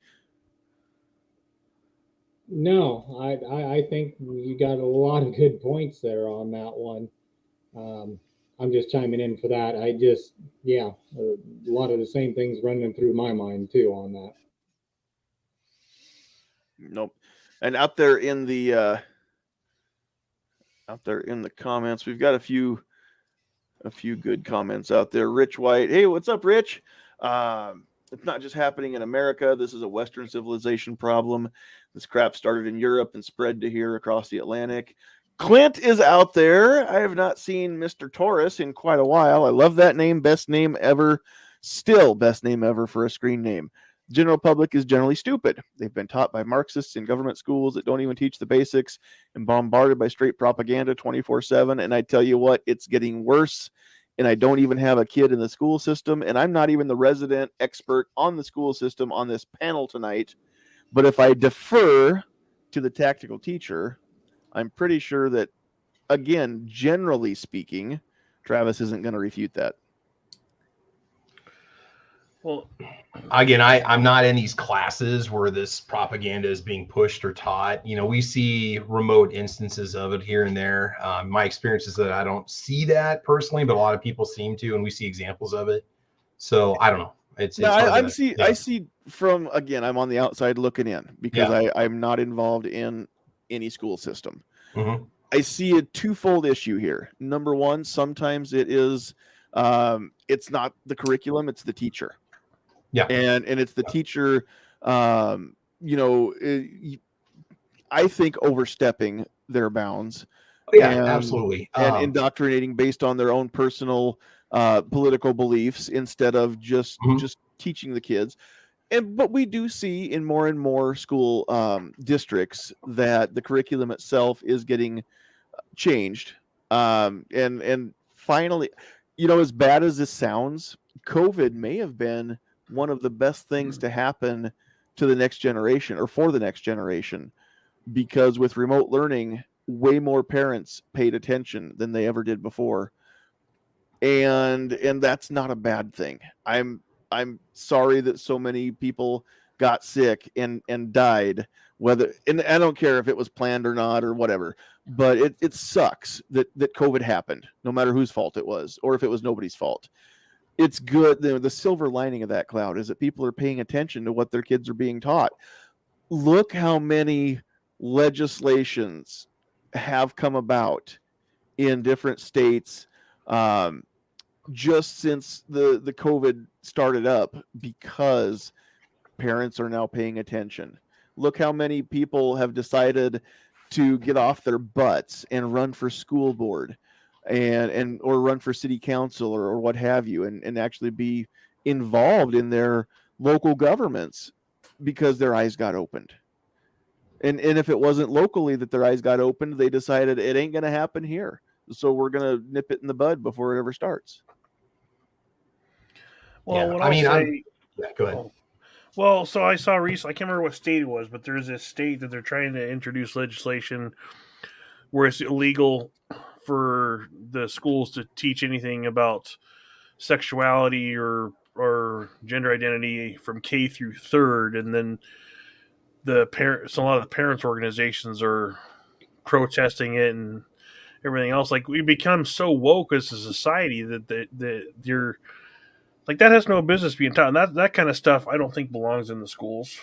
Speaker 5: No, I think you got a lot of good points there on that one. I'm just chiming in for that. A lot of the same things running through my mind too on that.
Speaker 1: Nope. And out there in the comments, we've got a few good comments out there. Rich White, hey, what's up, Rich? It's not just happening in America. This is a Western civilization problem. This crap started in Europe and spread to here across the Atlantic. Clint is out there. I have not seen Mr. Taurus in quite a while. I love that name. Best name ever. Still best name ever for a screen name. General public is generally stupid. They've been taught by Marxists in government schools that don't even teach the basics and bombarded by straight propaganda 24/7. And I tell you what, it's getting worse. And I don't even have a kid in the school system. And I'm not even the resident expert on the school system on this panel tonight. But if I defer to the tactical teacher, I'm pretty sure that, again, generally speaking, Travis isn't going to refute that.
Speaker 2: Well,
Speaker 3: again, I'm not in these classes where this propaganda is being pushed or taught. We see remote instances of it here and there. My experience is that I don't see that personally, but a lot of people seem to, and we see examples of it. So I don't know.
Speaker 1: I see from, again, I'm on the outside looking in because I'm not involved in any school system.
Speaker 3: Mm-hmm.
Speaker 1: I see a twofold issue here. Number one, sometimes it is, it's not the curriculum, it's the teacher.
Speaker 3: Yeah.
Speaker 1: And it's the teacher, I think overstepping their bounds.
Speaker 3: Absolutely.
Speaker 1: And indoctrinating based on their own personal political beliefs instead of just teaching the kids. But we do see in more and more school districts that the curriculum itself is getting changed. And finally, as bad as this sounds, COVID may have been one of the best things to happen to the next generation or for the next generation, because with remote learning, way more parents paid attention than they ever did before. And that's not a bad thing. I'm sorry that so many people got sick and died, and I don't care if it was planned or not or whatever, but it sucks that COVID happened, no matter whose fault it was or if it was nobody's fault. It's good. The silver lining of that cloud is that people are paying attention to what their kids are being taught. Look how many legislations have come about in different states just since the COVID started up, because parents are now paying attention. Look how many people have decided to get off their butts and run for school board or run for city council or what have you, and actually be involved in their local governments because their eyes got opened. And if it wasn't locally that their eyes got opened, they decided it ain't going to happen here. So we're going to nip it in the bud before it ever starts.
Speaker 2: Well,
Speaker 3: go ahead.
Speaker 2: Well, so I saw recently, I can't remember what state it was, but there's this state that they're trying to introduce legislation where it's illegal for the schools to teach anything about sexuality or gender identity from K through third, and then a lot of the parents' organizations are protesting it and everything else. Like, we become so woke as a society that you're like, that has no business being taught. And that kind of stuff I don't think belongs in the schools.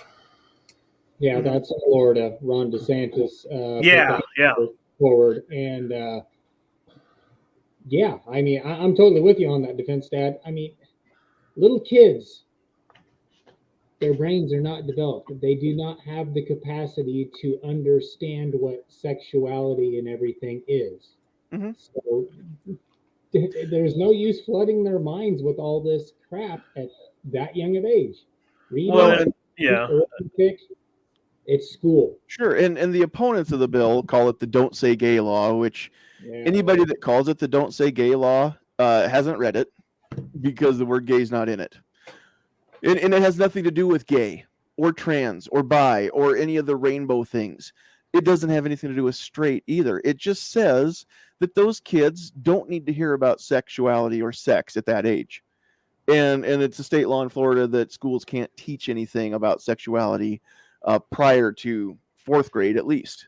Speaker 5: Yeah, that's Florida. Ron DeSantis.
Speaker 2: Forward.
Speaker 5: And I mean, I'm totally with you on that, Defense Dad. I mean, little kids, their brains are not developed. They do not have the capacity to understand what sexuality and everything is. Mm-hmm. So there's no use flooding their minds with all this crap at that young of age. It's school.
Speaker 1: Sure, and the opponents of the bill call it the Don't Say Gay law, which anybody that calls it the Don't Say Gay law hasn't read it, because the word gay is not in it. And it has nothing to do with gay or trans or bi or any of the rainbow things. It doesn't have anything to do with straight either. It just says that those kids don't need to hear about sexuality or sex at that age. And it's a state law in Florida that schools can't teach anything about sexuality prior to fourth grade, at least.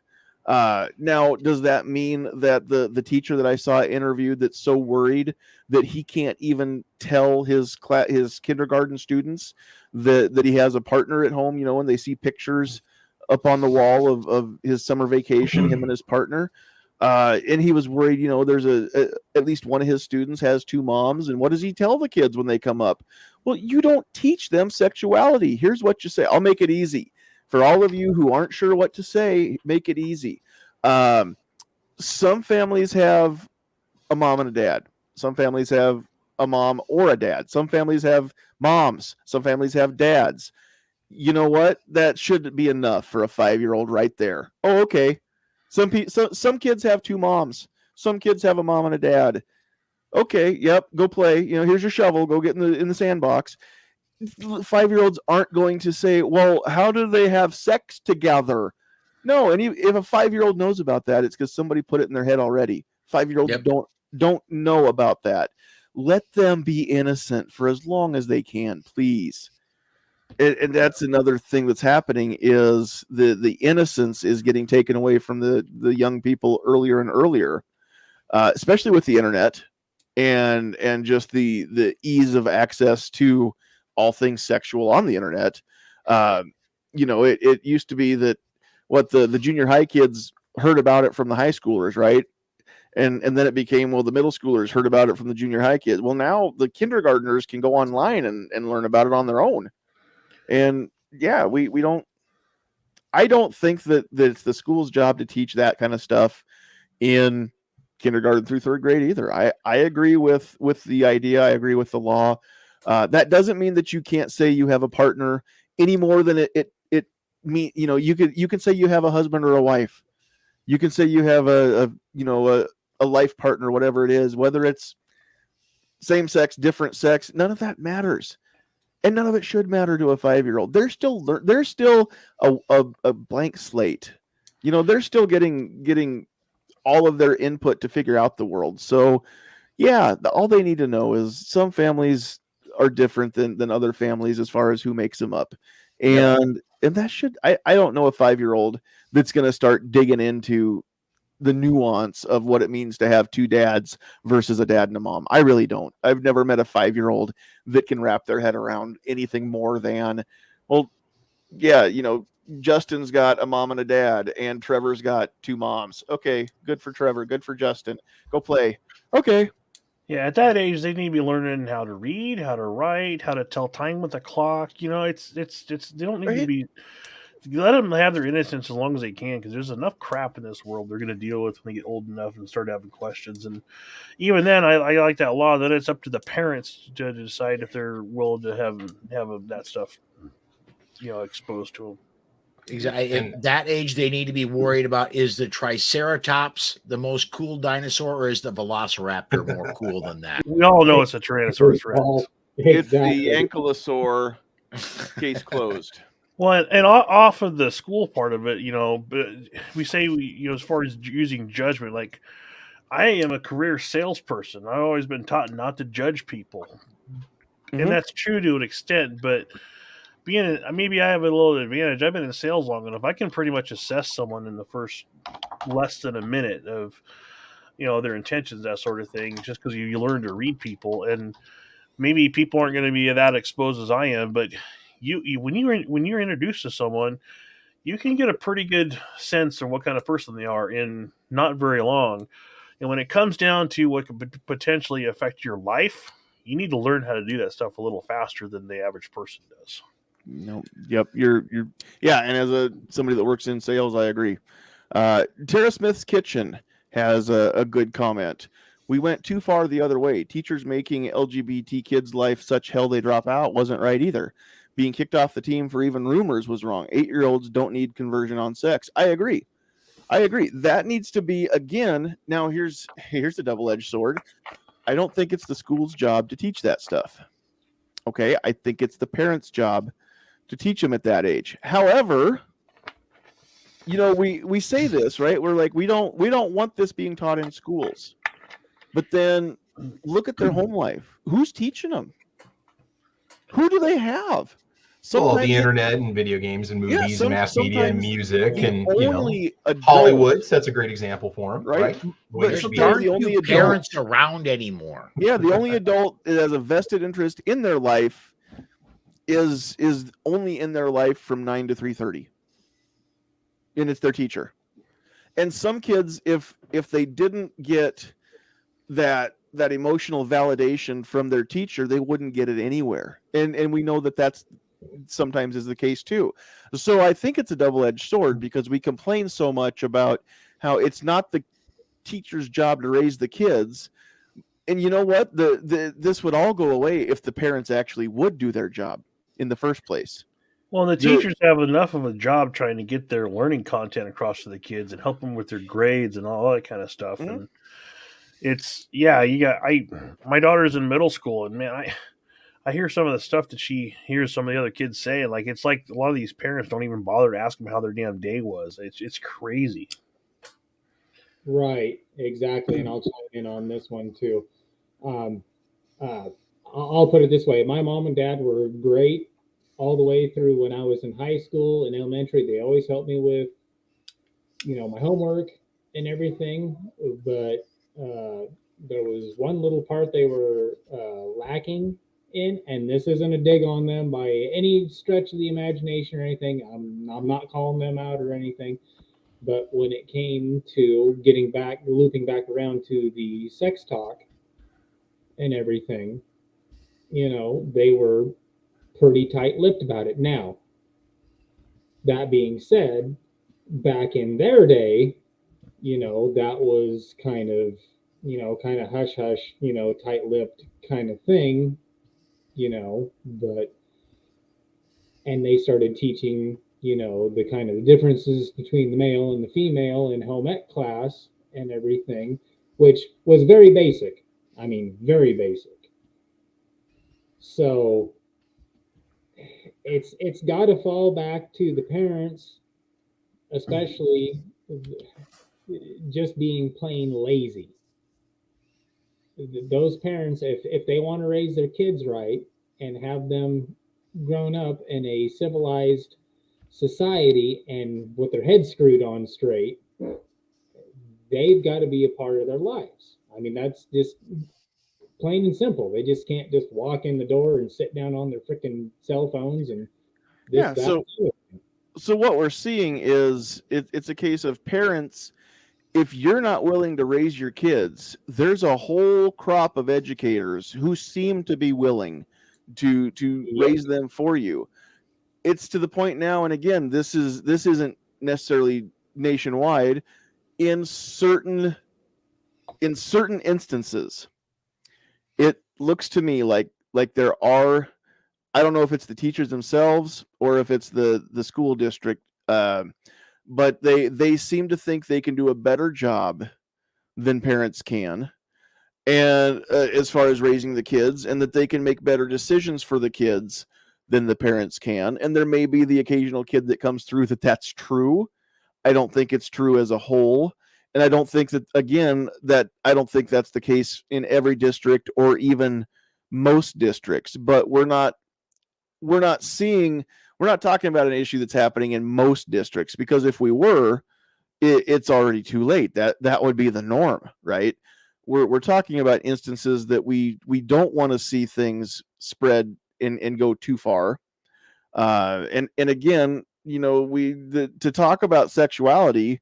Speaker 1: Now, does that mean that the teacher that I saw interviewed that's so worried that he can't even tell his kindergarten students that he has a partner at home, when they see pictures up on the wall of his summer vacation, him and his partner? And he was worried, there's at least one of his students has two moms. And what does he tell the kids when they come up? Well, you don't teach them sexuality. Here's what you say. I'll make it easy. For all of you who aren't sure what to say, make it easy. Some families have a mom and a dad. Some families have a mom or a dad. Some families have moms. Some families have dads. You know what? That should be enough for a 5-year-old right there. Oh, okay. Some kids have two moms. Some kids have a mom and a dad. Okay, yep, go play. Here's your shovel. Go get in the sandbox. 5-year-olds aren't going to say, well, how do they have sex together? No, and if a 5-year-old knows about that, it's because somebody put it in their head already. 5-year-olds
Speaker 4: Yep.
Speaker 1: don't know about that. Let them be innocent for as long as they can, please. And that's another thing that's happening is the innocence is getting taken away from the young people earlier and earlier, especially with the internet and just the ease of access to all things sexual on the internet. It used to be that what the junior high kids heard about it from the high schoolers, right? And then it became, well, the middle schoolers heard about it from the junior high kids. Well, now the kindergartners can go online and learn about it on their own. And yeah, we don't. I don't think that it's the school's job to teach that kind of stuff in kindergarten through third grade either. I agree with the idea. I agree with the law. That doesn't mean that you can't say you have a partner any more than it mean. You can say you have a husband or a wife. You can say you have a life partner, whatever it is, whether it's same sex, different sex. None of that matters. And none of it should matter to a 5-year-old. They're still a blank slate. They're still getting all of their input to figure out the world. So, yeah, all they need to know is some families are different than other families as far as who makes them up. And that should I don't know a 5-year-old that's going to start digging into the nuance of what it means to have two dads versus a dad and a mom. I really don't. I've never met a 5-year-old that can wrap their head around anything more than, well, yeah, Justin's got a mom and a dad, and Trevor's got two moms. Okay, good for Trevor, good for Justin. Go play. Okay.
Speaker 2: Yeah, at that age, they need to be learning how to read, how to write, how to tell time with a clock. It's they don't need to be. Let them have their innocence as long as they can, because there's enough crap in this world they're going to deal with when they get old enough and start having questions. And even then, I like that law that it's up to the parents to decide if they're willing to have that stuff, exposed to them.
Speaker 4: Exactly. At that age, they need to be worried about, is the Triceratops the most cool dinosaur, or is the Velociraptor more cool than that?
Speaker 2: We all know it's a Tyrannosaurus Rex.
Speaker 1: It's the Ankylosaur. Case closed.
Speaker 2: Well, and off of the school part of it, but we say as far as using judgment, like I am a career salesperson. I've always been taught not to judge people, and that's true to an extent. But maybe I have a little advantage. I've been in sales long enough. I can pretty much assess someone in the first less than a minute of their intentions, that sort of thing, just because you learn to read people. And maybe people aren't going to be that exposed as I am, but when you're introduced to someone, you can get a pretty good sense of what kind of person they are in not very long. And when it comes down to what could potentially affect your life, you need to learn how to do that stuff a little faster than the average person does.
Speaker 1: No, yep, you're yeah. And as somebody that works in sales, I agree. Tara Smith's Kitchen has a good comment. We went too far the other way. Teachers making LGBT kids' life such hell they drop out wasn't right either. Being kicked off the team for even rumors was wrong. 8-year-olds don't need conversion on sex. I agree. That needs to be, again, now here's a double-edged sword. I don't think it's the school's job to teach that stuff. Okay, I think it's the parents' job to teach them at that age. However, we say this, right? We're like, we don't want this being taught in schools. But then look at their home life. Who's teaching them? Who do they have?
Speaker 3: The internet and video games and movies and mass media and music and Hollywood. That's a great example for them, right?
Speaker 4: But sometimes the only parents around anymore.
Speaker 1: Yeah, the only adult that has a vested interest in their life is only in their life from 9 to 3:30, and it's their teacher. And some kids, if they didn't get that emotional validation from their teacher, they wouldn't get it anywhere. And we know that's sometimes is the case too. So I think it's a double-edged sword, because we complain so much about how it's not the teacher's job to raise the kids. And you know what? This would all go away if the parents actually would do their job in the first place.
Speaker 2: Well, the teachers have enough of a job trying to get their learning content across to the kids and help them with their grades and all that kind of stuff. Mm-hmm. And my daughter's in middle school, and man, I I hear some of the stuff that she hears some of the other kids say. Like, it's like a lot of these parents don't even bother to ask them how their damn day was. It's crazy.
Speaker 5: Right, exactly. And I'll chime in on this one too. Um, I'll put it this way: my mom and dad were great all the way through when I was in high school and elementary. They always helped me with, my homework and everything. But there was one little part they were lacking in, and this isn't a dig on them by any stretch of the imagination or anything. I'm not calling them out or anything. But when it came to looping back around to the sex talk and everything, they were pretty tight-lipped about it. Now, that being said, back in their day, that was kind of hush hush, tight-lipped kind of thing, but and they started teaching, the kind of the differences between the male and the female in home ec class and everything, which was very basic. I mean, very basic. So it's got to fall back to the parents, especially just being plain lazy. Those parents, if they want to raise their kids right and have them grown up in a civilized society and with their heads screwed on straight, they've got to be a part of their lives. I mean, that's just plain and simple. They just can't just walk in the door and sit down on their freaking cell phones and this,
Speaker 1: Yeah,
Speaker 5: that.
Speaker 1: so what we're seeing is it's a case of parents. If you're not willing to raise your kids, there's a whole crop of educators who seem to be willing to raise them for you. It's to the point now, and again, this isn't necessarily nationwide. In certain instances, it looks to me like there are, I don't know if it's the teachers themselves or if it's the school district, but they seem to think they can do a better job than parents can, and as far as raising the kids, and that they can make better decisions for the kids than the parents can. And there may be the occasional kid that comes through that's true. I don't think it's true as a whole. And I don't think that, again, I don't think that's the case in every district or even most districts. But we're not talking about an issue that's happening in most districts, because if we were, it's already too late. That would be the norm, right? We're talking about instances that we don't want to see things spread and go too far. And again, to talk about sexuality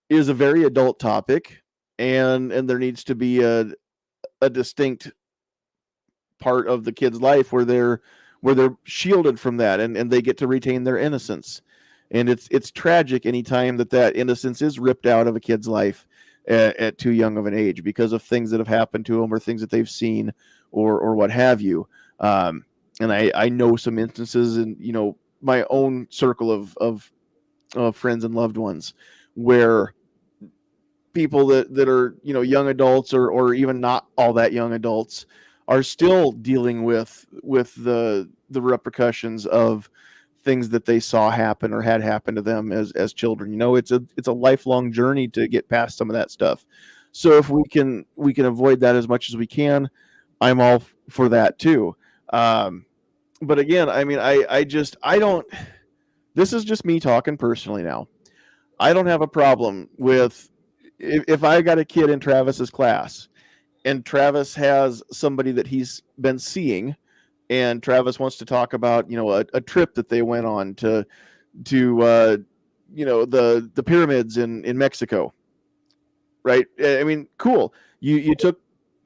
Speaker 1: is a very adult topic, and there needs to be a distinct part of the kid's life where they're shielded from that, and they get to retain their innocence. And it's tragic anytime that innocence is ripped out of a kid's life at too young of an age because of things that have happened to them or things that they've seen or what have you. And I know some instances in my own circle of friends and loved ones where people that are young adults or even not all that young adults are still dealing with the repercussions of things that they saw happen or had happened to them as children. It's a lifelong journey to get past some of that stuff. So if we can avoid that as much as we can, I'm all for that too. But again, I mean, I don't, this is just me talking personally now. I don't have a problem with if I got a kid in Travis's class and Travis has somebody that he's been seeing, and Travis wants to talk about, a trip that they went on to the pyramids in Mexico. Right. I mean, cool. You took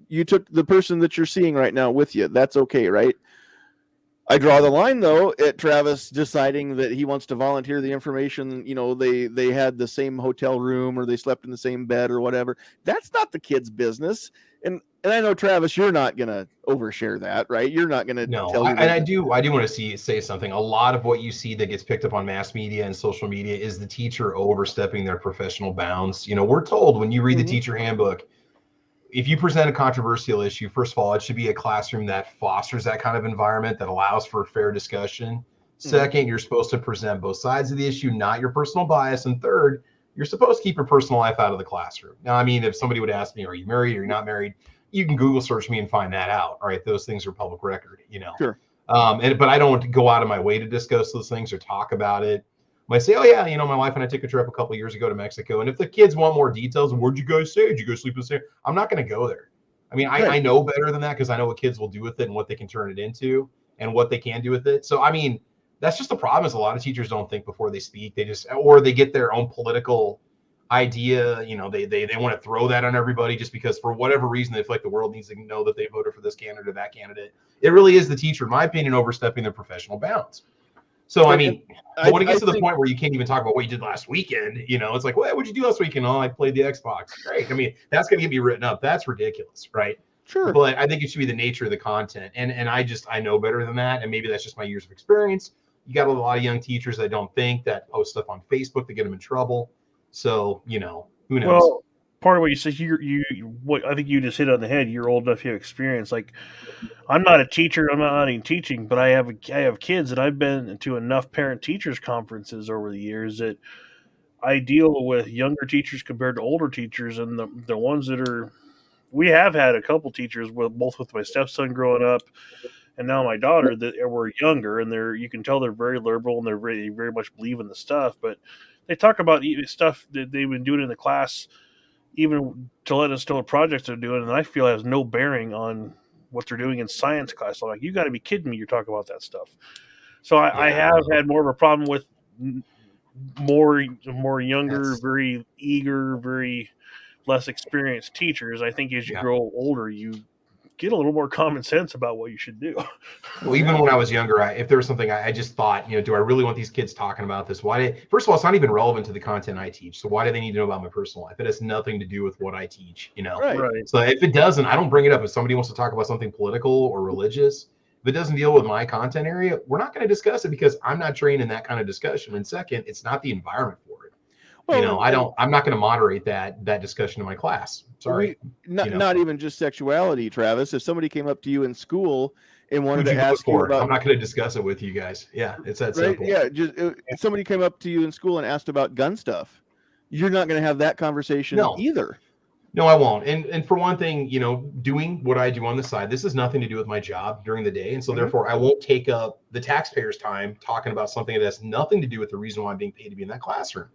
Speaker 1: the person that you're seeing right now with you. That's okay. Right. I draw the line, though, at Travis deciding that he wants to volunteer the information. They had the same hotel room or they slept in the same bed or whatever. That's not the kid's business. And I know, Travis, you're not going to overshare that, right? You're not going to tell
Speaker 3: and I do want to say something. A lot of what you see that gets picked up on mass media and social media is the teacher overstepping their professional bounds. We're told when you read the teacher handbook, if you present a controversial issue, first of all, it should be a classroom that fosters that kind of environment that allows for fair discussion. Second, you're supposed to present both sides of the issue, not your personal bias. And third, you're supposed to keep your personal life out of the classroom. Now, I mean, if somebody would ask me, are you married or you're not married? You can Google search me and find that out. All right. Those things are public record,
Speaker 1: Sure.
Speaker 3: But I don't go out of my way to discuss those things or talk about it. Might say, oh yeah, my wife and I took a trip a couple of years ago to Mexico. And if the kids want more details, where'd you guys stay? Did you go sleep in the same? I'm not going to go there. I mean, I know better than that because I know what kids will do with it and what they can turn it into and what they can do with it. So, I mean, that's just the problem is a lot of teachers don't think before they speak. Or they get their own political idea. They want to throw that on everybody just because for whatever reason, they feel like the world needs to know that they voted for this candidate or that candidate. It really is the teacher, in my opinion, overstepping their professional bounds. So, I mean, when it gets to the point where you can't even talk about what you did last weekend, it's like, what'd you do last weekend? Oh, I played the Xbox. Great. I mean, that's going to get me written up. That's ridiculous, right?
Speaker 1: Sure.
Speaker 3: But I think it should be the nature of the content. And I know better than that. And maybe that's just my years of experience. You got a lot of young teachers that don't think, that post stuff on Facebook to get them in trouble. So, who knows?
Speaker 2: Well, part of what you say, what I think you just hit on the head. You're old enough, you have experience. Like, I'm not a teacher. I'm not even teaching, but I have kids, and I've been to enough parent teachers conferences over the years that I deal with younger teachers compared to older teachers, and the ones that are. We have had a couple teachers both with my stepson growing up, and now my daughter that were younger, and you can tell they're very liberal and they very much believe in the stuff, but they talk about stuff that they've been doing in the class, even to let us know what projects they're doing, and I feel has no bearing on what they're doing in science class. I'm like, you got to be kidding me! You're talking about that stuff. So I have had more of a problem with more younger, very eager, very less experienced teachers. I think as you grow older, you get a little more common sense about what you should do.
Speaker 3: Well, even when I was younger, if there was something I just thought, do I really want these kids talking about this? First of all, it's not even relevant to the content I teach. So why do they need to know about my personal life? It has nothing to do with what I teach,
Speaker 1: Right.
Speaker 3: So if it doesn't, I don't bring it up. If somebody wants to talk about something political or religious, if it doesn't deal with my content area, we're not going to discuss it because I'm not trained in that kind of discussion. And second, it's not the environment for it. Well, I'm not going to moderate that discussion in my class. Sorry.
Speaker 1: Not even just sexuality, Travis. If somebody came up to you in school and wanted to ask you about,
Speaker 3: I'm not going to discuss it with you guys. Yeah, it's that simple.
Speaker 1: Yeah, if somebody came up to you in school and asked about gun stuff, you're not going to have that conversation either.
Speaker 3: No, I won't. And for one thing, doing what I do on the side, this has nothing to do with my job during the day. And so therefore I won't take up the taxpayers' time talking about something that has nothing to do with the reason why I'm being paid to be in that classroom.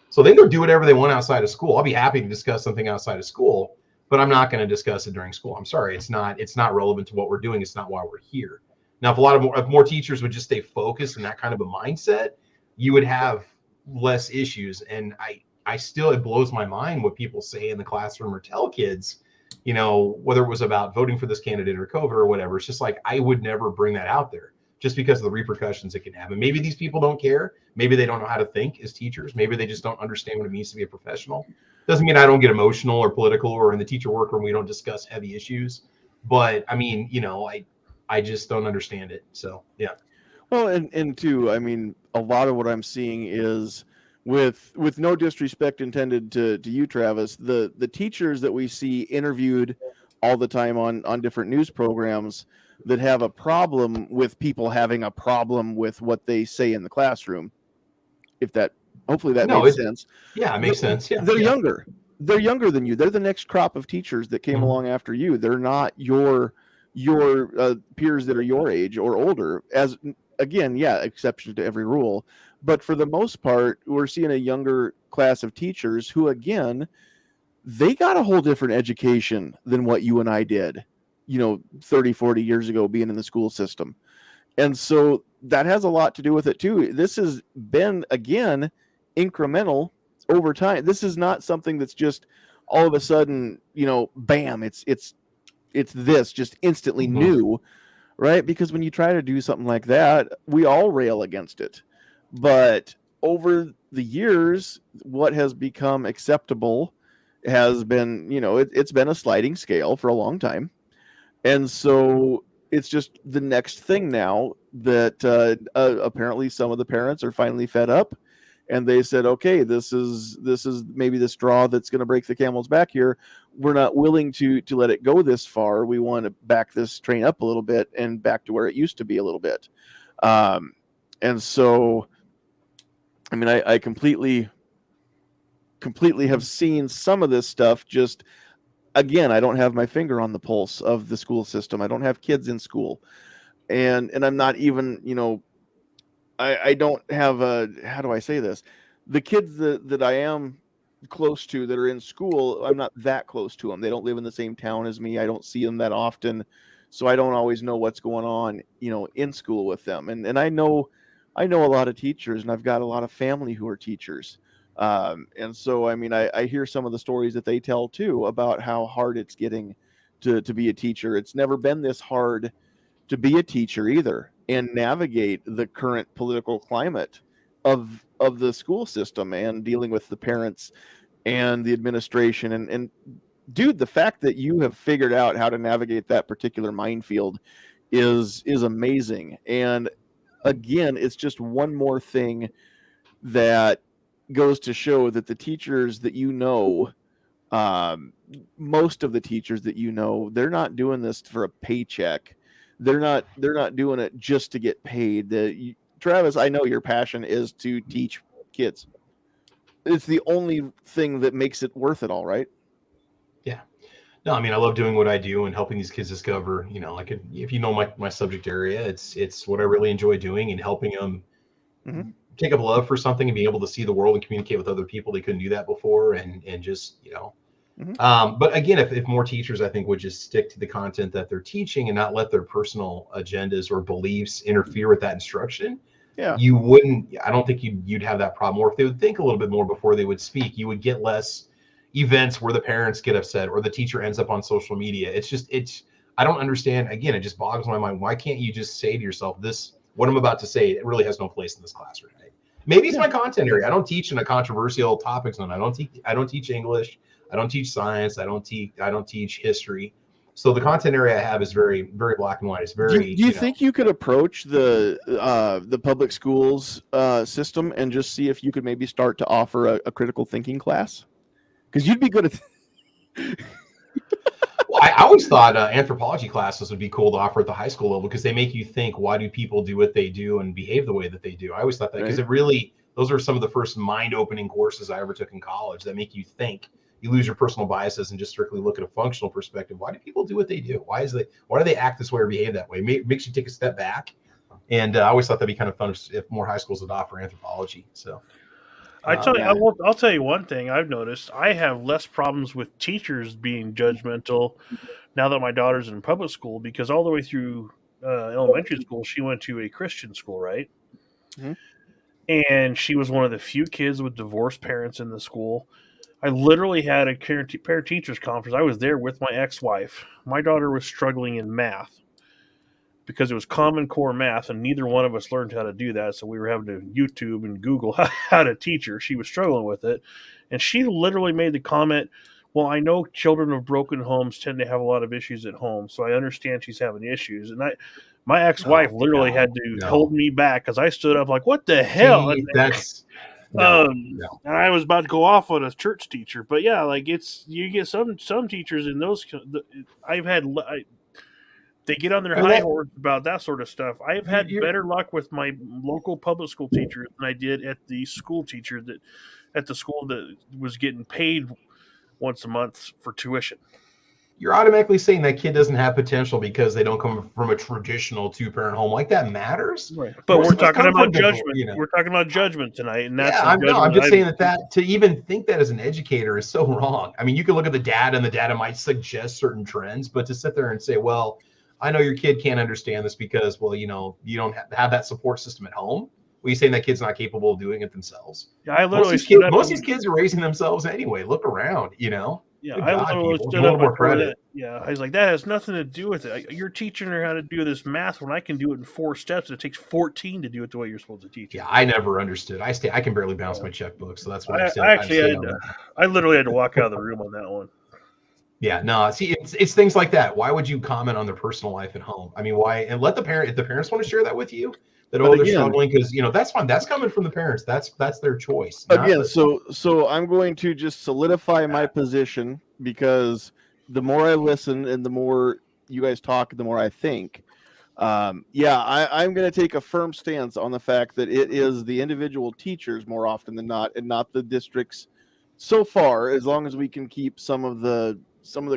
Speaker 3: So they go do whatever they want outside of school. I'll be happy to discuss something outside of school, but I'm not going to discuss it during school. I'm sorry. It's not relevant to what we're doing. It's not why we're here. Now, if more teachers would just stay focused in that kind of a mindset, you would have less issues. And it blows my mind what people say in the classroom or tell kids, whether it was about voting for this candidate or COVID or whatever. It's just like, I would never bring that out there just because of the repercussions it can have. And maybe these people don't care. Maybe they don't know how to think as teachers. Maybe they just don't understand what it means to be a professional. Doesn't mean I don't get emotional or political or in the teacher workroom we don't discuss heavy issues. But I mean, I just don't understand it. So, yeah.
Speaker 1: Well, and too, I mean, a lot of what I'm seeing is with no disrespect intended to you, Travis, the teachers that we see interviewed all the time on different news programs that have a problem with people having a problem with what they say in the classroom. Hopefully that makes sense.
Speaker 3: Yeah, it makes sense. Yeah.
Speaker 1: They're younger. They're younger than you. They're the next crop of teachers that came along after you. They're not your peers that are your age or older. As again, exception to every rule. But for the most part, we're seeing a younger class of teachers who, again, they got a whole different education than what you and I did, 30, 40 years ago being in the school system. And so that has a lot to do with it too. This has been, again, incremental over time. This is not something that's just all of a sudden, bam, it's this just instantly new, right? Because when you try to do something like that, we all rail against it. But over the years, what has become acceptable has been, it's been a sliding scale for a long time. And so it's just the next thing now that apparently some of the parents are finally fed up and they said, okay, this is maybe the straw that's going to break the camel's back here. We're not willing to let it go this far. We want to back this train up a little bit and back to where it used to be a little bit. And so, I mean, I completely have seen some of this stuff. Just, again, I don't have my finger on the pulse of the school system. I don't have kids in school, and I'm not even, I don't have how do I say this? The kids that I am close to that are in school, I'm not that close to them. They don't live in the same town as me. I don't see them that often, so I don't always know what's going on, in school with them. And I know a lot of teachers, and I've got a lot of family who are teachers. And so, I mean, I hear some of the stories that they tell too about how hard it's getting to be a teacher. It's never been this hard to be a teacher either, and navigate the current political climate of the school system, and dealing with the parents and the administration. And dude, the fact that you have figured out how to navigate that particular minefield is amazing. And again, it's just one more thing that goes to show that the teachers that most of the teachers that they're not doing this for a paycheck. They're not doing it just to get paid. Travis, I know your passion is to teach kids. It's the only thing that makes it worth it all, right?
Speaker 3: Yeah. No, I mean, I love doing what I do and helping these kids discover, if you know my subject area, it's what I really enjoy doing, and helping them take up love for something and be able to see the world and communicate with other people they couldn't do that before, and just, but again, if more teachers, I think, would just stick to the content that they're teaching and not let their personal agendas or beliefs interfere with that instruction, you wouldn't, I don't think you'd have that problem. Or if they would think a little bit more before they would speak, you would get less events where the parents get upset or the teacher ends up on social media. I don't understand. Again, it just boggles my mind. Why can't you just say to yourself, what I'm about to say, it really has no place in this classroom? Right? Maybe it's my content area. I don't teach in a controversial topic zone. I don't teach English. I don't teach science. I don't teach history. So the content area I have is very, very black and white. It's very.
Speaker 1: Do you think you could approach the public schools system and just see if you could maybe start to offer a critical thinking class? Because you'd be good at.
Speaker 3: Well, I always thought anthropology classes would be cool to offer at the high school level, because they make you think, why do people do what they do and behave the way that they do? I always thought that, because those are some of the first mind-opening courses I ever took in college that make you think. You lose your personal biases and just strictly look at a functional perspective. Why do people do what they do? Why do they act this way or behave that way? It makes you take a step back. And I always thought that'd be kind of fun if more high schools would offer anthropology. So.
Speaker 2: I'll tell you one thing I've noticed. I have less problems with teachers being judgmental now that my daughter's in public school, because all the way through elementary school, she went to a Christian school, right? Mm-hmm. And she was one of the few kids with divorced parents in the school. I literally had a parent-teachers conference. I was there with my ex-wife. My daughter was struggling in math because it was Common Core math, and neither one of us learned how to do that. So we were having to YouTube and Google how to teach her. She was struggling with it. And she literally made the comment, well, I know children of broken homes tend to have a lot of issues at home, so I understand she's having issues. And my ex-wife literally had to hold me back, because I stood up like, what the hell? And I was about to go off on a church teacher. But yeah, like you get some teachers in those. They get on their high horse about that sort of stuff. I have had better luck with my local public school teacher than I did at the school teacher at the school that was getting paid once a month for tuition.
Speaker 3: You're automatically saying that kid doesn't have potential because they don't come from a traditional two-parent home. Like, that matters.
Speaker 2: Right. But we're talking about judgment. We're talking about judgment tonight, and that's
Speaker 3: I'm just saying that to even think that as an educator is so wrong. I mean, you can look at the data, and the data might suggest certain trends, but to sit there and say, well, I know your kid can't understand this because, well, you don't have that support system at home. Well, you saying that kid's not capable of doing it themselves?
Speaker 2: Yeah, I literally
Speaker 3: most of these kids are raising themselves anyway. Look around,
Speaker 2: Yeah, I literally stood up and credit. Yeah, I was like, that has nothing to do with it. You're teaching her how to do this math when I can do it in 4 steps. It takes 14 to do it the way you're supposed to teach it.
Speaker 3: Yeah, I never understood. I can barely balance my checkbook, so that's what
Speaker 2: I literally had to walk out of the room on that one.
Speaker 3: Yeah, no, see, it's things like that. Why would you comment on their personal life at home? I mean, why? And let if the parents want to share that with you, that
Speaker 1: But
Speaker 3: they're
Speaker 1: again-
Speaker 3: struggling, because that's fine. That's coming from the parents. That's their choice.
Speaker 1: Again, so I'm going to just solidify my position, because the more I listen and the more you guys talk, the more I think. I'm going to take a firm stance on the fact that it is the individual teachers more often than not, and not the districts. So far, as long as we can keep some of the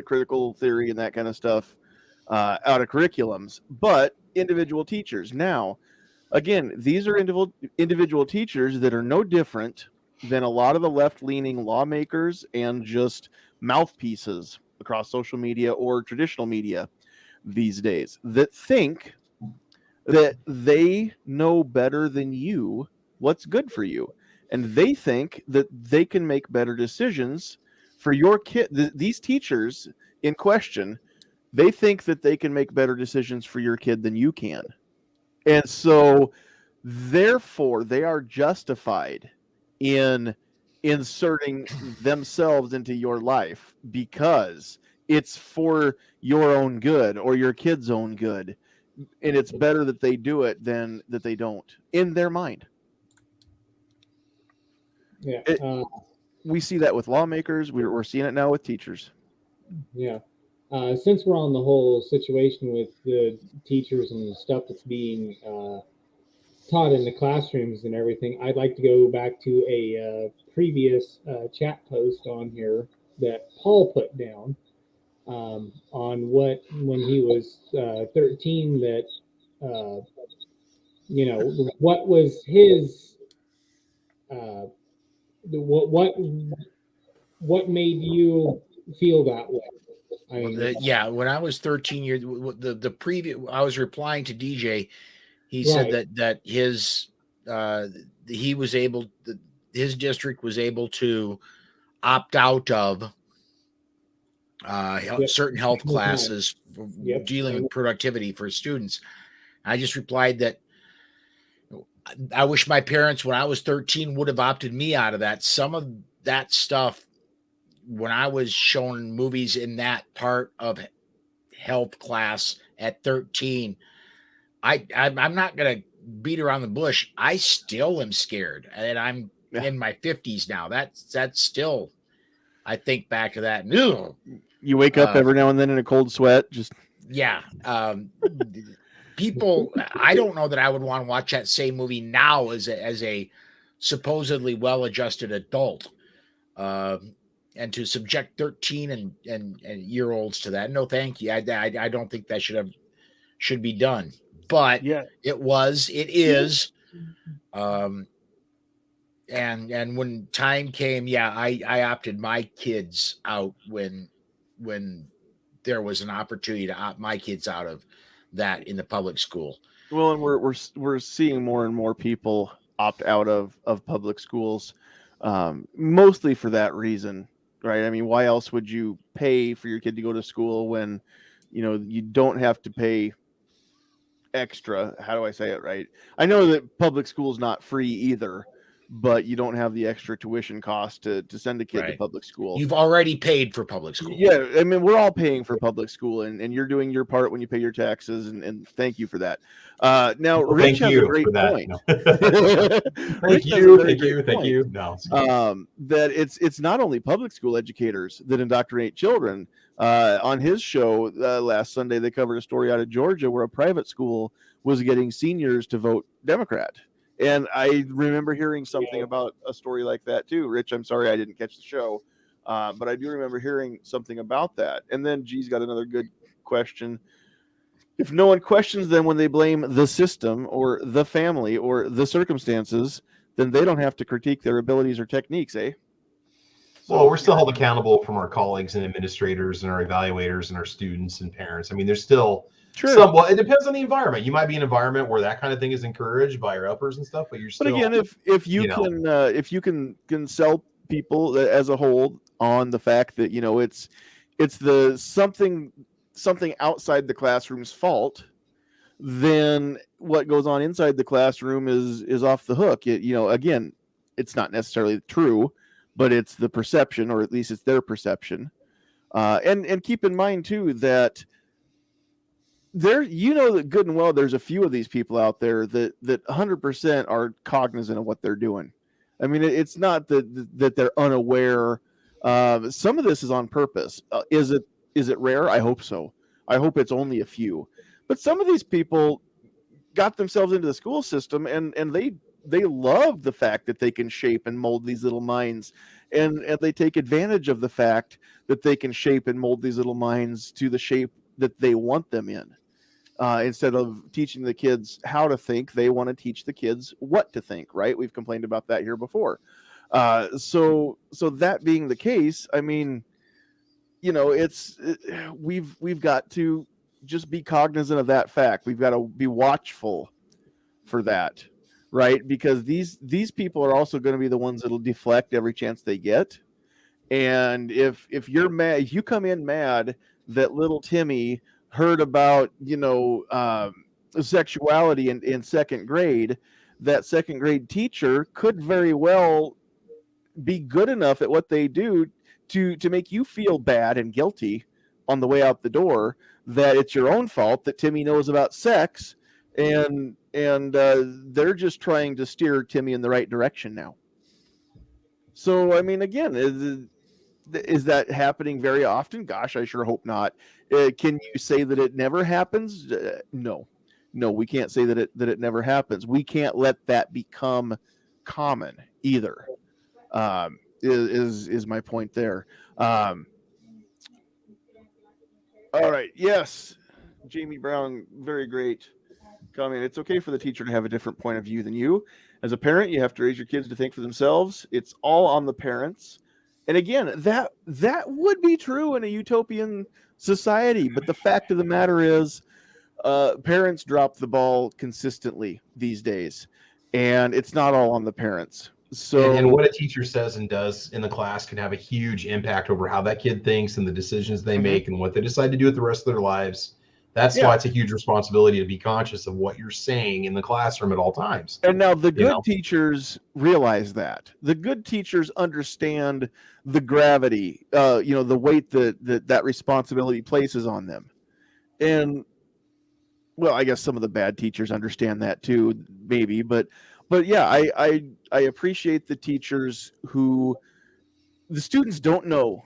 Speaker 1: critical theory and that kind of stuff out of curriculums, but individual teachers. Now, again, these are individual teachers that are no different than a lot of the left-leaning lawmakers and just mouthpieces across social media or traditional media these days, that think that they know better than you what's good for you, and they think that they can make better decisions for your kid. These teachers in question, they think that they can make better decisions for your kid than you can, and so therefore they are justified in inserting themselves into your life because it's for your own good or your kid's own good, and it's better that they do it than that they don't, in their mind.
Speaker 5: Yeah.
Speaker 1: We see that with lawmakers. We're seeing it now with teachers.
Speaker 5: Yeah. Since we're on the whole situation with the teachers and the stuff that's being taught in the classrooms and everything, I'd like to go back to a previous chat post on here that Paul put down on when he was 13, that what was his what made you feel that way? I mean,
Speaker 4: When I was 13 years, the previous, I was replying to DJ. He
Speaker 5: Right.
Speaker 4: said that his he was able, his district was able to opt out of certain health classes dealing with productivity for students. I just replied that I wish my parents, when I was 13, would have opted me out of that. Some of that stuff, when I was shown movies in that part of health class at 13, I'm not going to beat around the bush. I still am scared, and I'm in my 50s now. That's still, I think back to that. Ugh.
Speaker 1: You wake up every now and then in a cold sweat. Just
Speaker 4: people, I don't know that I would want to watch that same movie now as a supposedly well-adjusted adult, and to subject 13 and year-olds to that. No, thank you. I don't think that should be done. But it is. And when time came, I opted my kids out when there was an opportunity to opt my kids out of that in the public school.
Speaker 1: Well, and we're seeing more and more people opt out of public schools, mostly for that reason, right? I mean, why else would you pay for your kid to go to school when, you don't have to pay extra? How do I say it right? I know that public school is not free either, but you don't have the extra tuition cost to send a kid to public school.
Speaker 4: You've already paid for public school.
Speaker 1: Yeah, I mean, we're all paying for public school, and you're doing your part when you pay your taxes, and thank you for that. Now, Rich has a great point.
Speaker 3: Thank you. No,
Speaker 1: that it's not only public school educators that indoctrinate children. On his show last Sunday, they covered a story out of Georgia where a private school was getting seniors to vote Democrat. And I remember hearing something about a story like that too. Rich, I'm sorry I didn't catch the show, but I do remember hearing something about that. And then G's got another good question. If no one questions them when they blame the system or the family or the circumstances, then they don't have to critique their abilities or techniques, eh?
Speaker 3: Well, we're still held accountable from our colleagues and administrators and our evaluators and our students and parents. I mean, there's still well, it depends on the environment. You might be in an environment where that kind of thing is encouraged by your uppers and stuff, but you're still.
Speaker 1: But again, if you can sell people as a whole on the fact that it's the something outside the classroom's fault, then what goes on inside the classroom is off the hook. Again, it's not necessarily true, but it's the perception, or at least it's their perception. And keep in mind too that there, that good and well, there's a few of these people out there that 100% are cognizant of what they're doing. I mean, it's not that they're unaware. Some of this is on purpose. Is it rare? I hope so. I hope it's only a few. But some of these people got themselves into the school system, and they love the fact that they can shape and mold these little minds, and they take advantage of the fact that they can shape and mold these little minds to the shape that they want them in. Instead of teaching the kids how to think, they want to teach the kids what to think, right? We've complained about that here before. So that being the case, I mean, we've got to just be cognizant of that fact. We've got to be watchful for that, right? Because these people are also going to be the ones that'll deflect every chance they get. And if you're mad, if you come in mad that little Timmy heard about sexuality in second grade, that second grade teacher could very well be good enough at what they do to make you feel bad and guilty on the way out the door, that it's your own fault that Timmy knows about sex, and they're just trying to steer Timmy in the right direction now. So I mean, again, is that happening very often? Gosh, I sure hope not. Can you say that it never happens? No, we can't say that it never happens. We can't let that become common either. Is my point there. All right. Yes, Jamie Brown, very great comment. It's okay for the teacher to have a different point of view than you. As a parent, you have to raise your kids to think for themselves. It's all on the parents. And again, that would be true in a utopian society. But the fact of the matter is, parents drop the ball consistently these days, and it's not all on the parents. So,
Speaker 3: and what a teacher says and does in the class can have a huge impact over how that kid thinks and the decisions they make and what they decide to do with the rest of their lives. That's why it's a huge responsibility to be conscious of what you're saying in the classroom at all times.
Speaker 1: And now the good teachers realize that. The good teachers understand the gravity, the weight that responsibility places on them. And, well, I guess some of the bad teachers understand that too, maybe. But yeah, I appreciate the teachers who the students don't know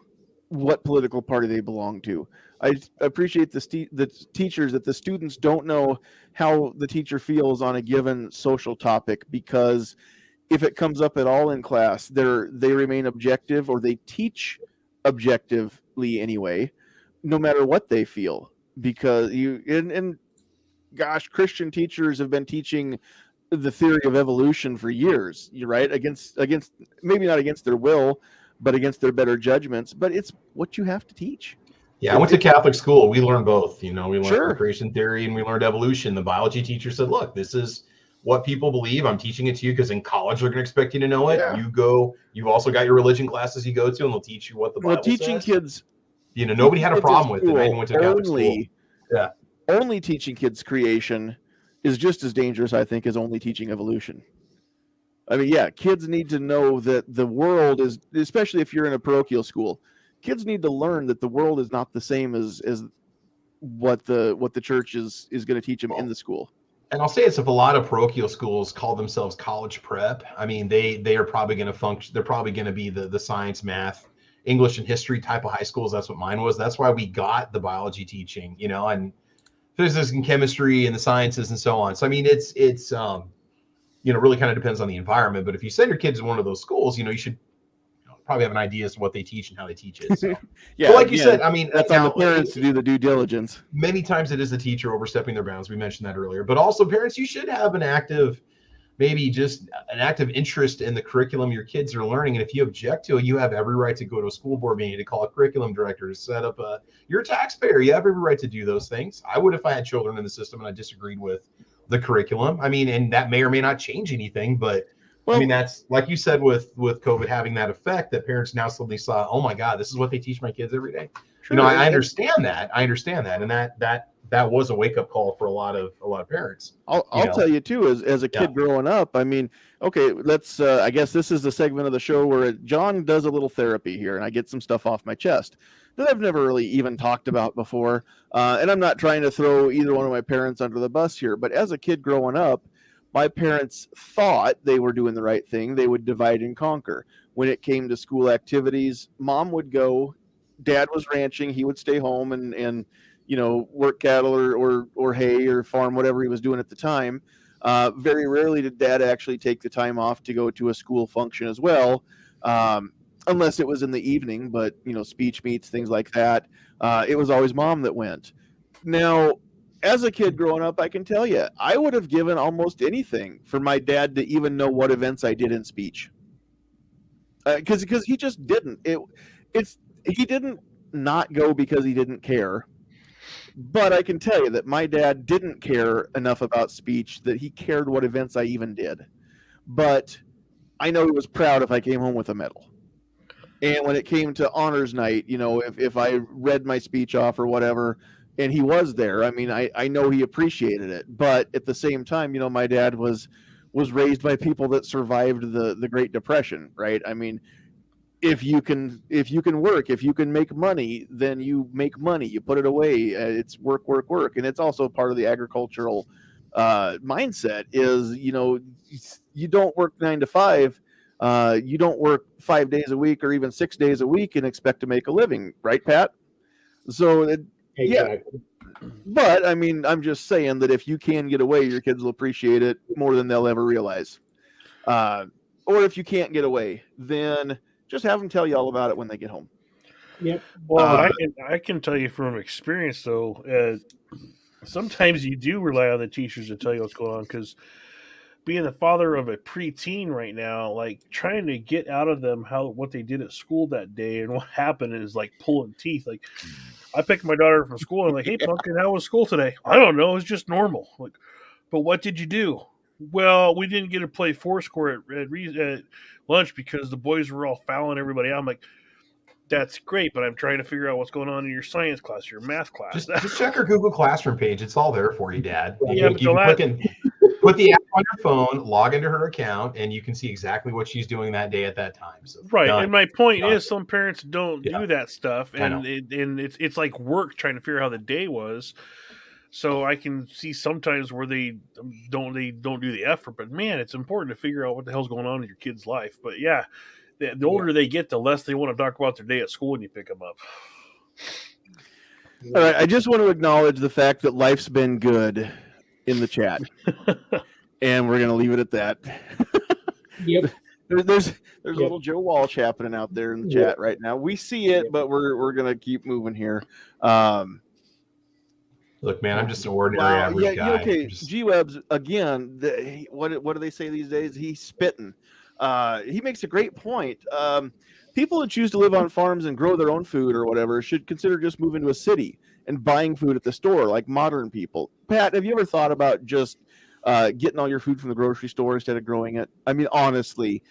Speaker 1: what political party they belong to. I appreciate the teachers that the students don't know how the teacher feels on a given social topic, because if it comes up at all in class, they remain objective, or they teach objectively anyway, no matter what they feel. Because gosh, Christian teachers have been teaching the theory of evolution for years, you're right, against maybe not against their will, but against their better judgments. But it's what you have to teach.
Speaker 3: Yeah, I went to Catholic school. We learned both. We learned creation theory and we learned evolution. The biology teacher said, look, this is what people believe. I'm teaching it to you because in college they're going to expect you to know it. Yeah. You've also got your religion classes you go to, and they'll teach you what the Bible
Speaker 1: teaching
Speaker 3: says.
Speaker 1: Kids,
Speaker 3: nobody had a problem with it. I even went to Catholic school. Yeah.
Speaker 1: Only teaching kids creation is just as dangerous, I think, as only teaching evolution. I mean, yeah, kids need to know that the world is, especially if you're in a parochial school, kids need to learn that the world is not the same as what the church is going to teach them in the school.
Speaker 3: And I'll say this, if a lot of parochial schools call themselves college prep, I mean, they are probably going to function. They're probably going to be the science, math, English, and history type of high schools. That's what mine was. That's why we got the biology teaching, and physics and chemistry and the sciences and so on. So, I mean, it's really kind of depends on the environment. But if you send your kids to one of those schools, you should probably have an idea as to what they teach and how they teach it. So.
Speaker 1: Yeah,
Speaker 3: but like you said, I mean,
Speaker 1: that's on the parents to do the due diligence.
Speaker 3: Many times it is the teacher overstepping their bounds. We mentioned that earlier, but also parents, you should have an active interest in the curriculum your kids are learning. And if you object to it, you have every right to go to a school board meeting, to call a curriculum director, to set up you're a taxpayer. You have every right to do those things. I would if I had children in the system and I disagreed with the curriculum. I mean, and that may or may not change anything, but I mean, that's like you said with COVID having that effect, that parents now suddenly saw, oh my God, this is what they teach my kids every day. Sure. I understand that. And that was a wake up call for a lot of parents.
Speaker 1: I'll tell you too, as a kid growing up, I mean, okay, let's, I guess this is the segment of the show where John does a little therapy here and I get some stuff off my chest. that I've never really even talked about before. And I'm not trying to throw either one of my parents under the bus here, but as a kid growing up, my parents thought they were doing the right thing. They would divide and conquer. When it came to school activities, mom would go, dad was ranching, he would stay home and work cattle or hay or farm, whatever he was doing at the time. Very rarely did dad actually take the time off to go to a school function as well. Unless it was in the evening, but speech meets, things like that. It was always mom that went. Now, as a kid growing up, I can tell you, I would have given almost anything for my dad to even know what events I did in speech, because he just didn't. He didn't not go because he didn't care. But I can tell you that my dad didn't care enough about speech that he cared what events I even did. But I know he was proud if I came home with a medal. And when it came to honors night, if I read my speech off or whatever, and he was there, I mean, I know he appreciated it. But at the same time, my dad was raised by people that survived the Great Depression, right? I mean, if you can work, if you can make money, then you make money, you put it away. It's work, work, work. And it's also part of the agricultural mindset is, you don't work 9 to 5. You don't work 5 days a week or even 6 days a week and expect to make a living, right, Pat? So
Speaker 5: Exactly.
Speaker 1: yeah, but I mean, I'm just saying that if you can get away, your kids will appreciate it more than they'll ever realize. Or if you can't get away, then just have them tell you all about it when they get home.
Speaker 5: Yep.
Speaker 2: Well, I can tell you from experience, though, sometimes you do rely on the teachers to tell you what's going on, because being the father of a preteen right now, like trying to get out of them what they did at school that day and what happened is like pulling teeth. Like, I picked my daughter from school and I'm like, "Hey, pumpkin, how was school today?" "I don't know. It's just normal." Like, "But what did you do?" "Well, we didn't get to play fourscore at lunch because the boys were all fouling everybody out." I'm like, "That's great, but I'm trying to figure out what's going on in your science class, your math class."
Speaker 3: Just check our Google Classroom page. It's all there for you, Dad.
Speaker 2: Yeah,
Speaker 3: You can put the app on your phone, log into her account, and you can see exactly what she's doing that day at that time. So
Speaker 2: right,
Speaker 3: done.
Speaker 2: and my point is, some parents don't
Speaker 3: Yeah.
Speaker 2: do that stuff,
Speaker 3: I know.
Speaker 2: and it's like work trying to figure out how the day was. So I can see sometimes where they don't do the effort, but man, it's important to figure out what the hell's going on in your kid's life. But yeah, the older they get, the less they want to talk about their day at school when you pick them up.
Speaker 1: All right, I just want to acknowledge the fact that life's been good in the chat, and we're gonna leave it at that.
Speaker 5: Yep.
Speaker 1: There's a little Joe Walsh happening out there in the chat right now. We see it, but we're gonna keep moving here.
Speaker 3: Look, man, I'm just an ordinary average guy.
Speaker 1: Okay, G-Webs, again, what do they say these days? He's spitting. He makes a great point. People that choose to live on farms and grow their own food or whatever should consider just moving to a city and buying food at the store like modern people. Pat, have you ever thought about just getting all your food from the grocery store instead of growing it? I mean, honestly,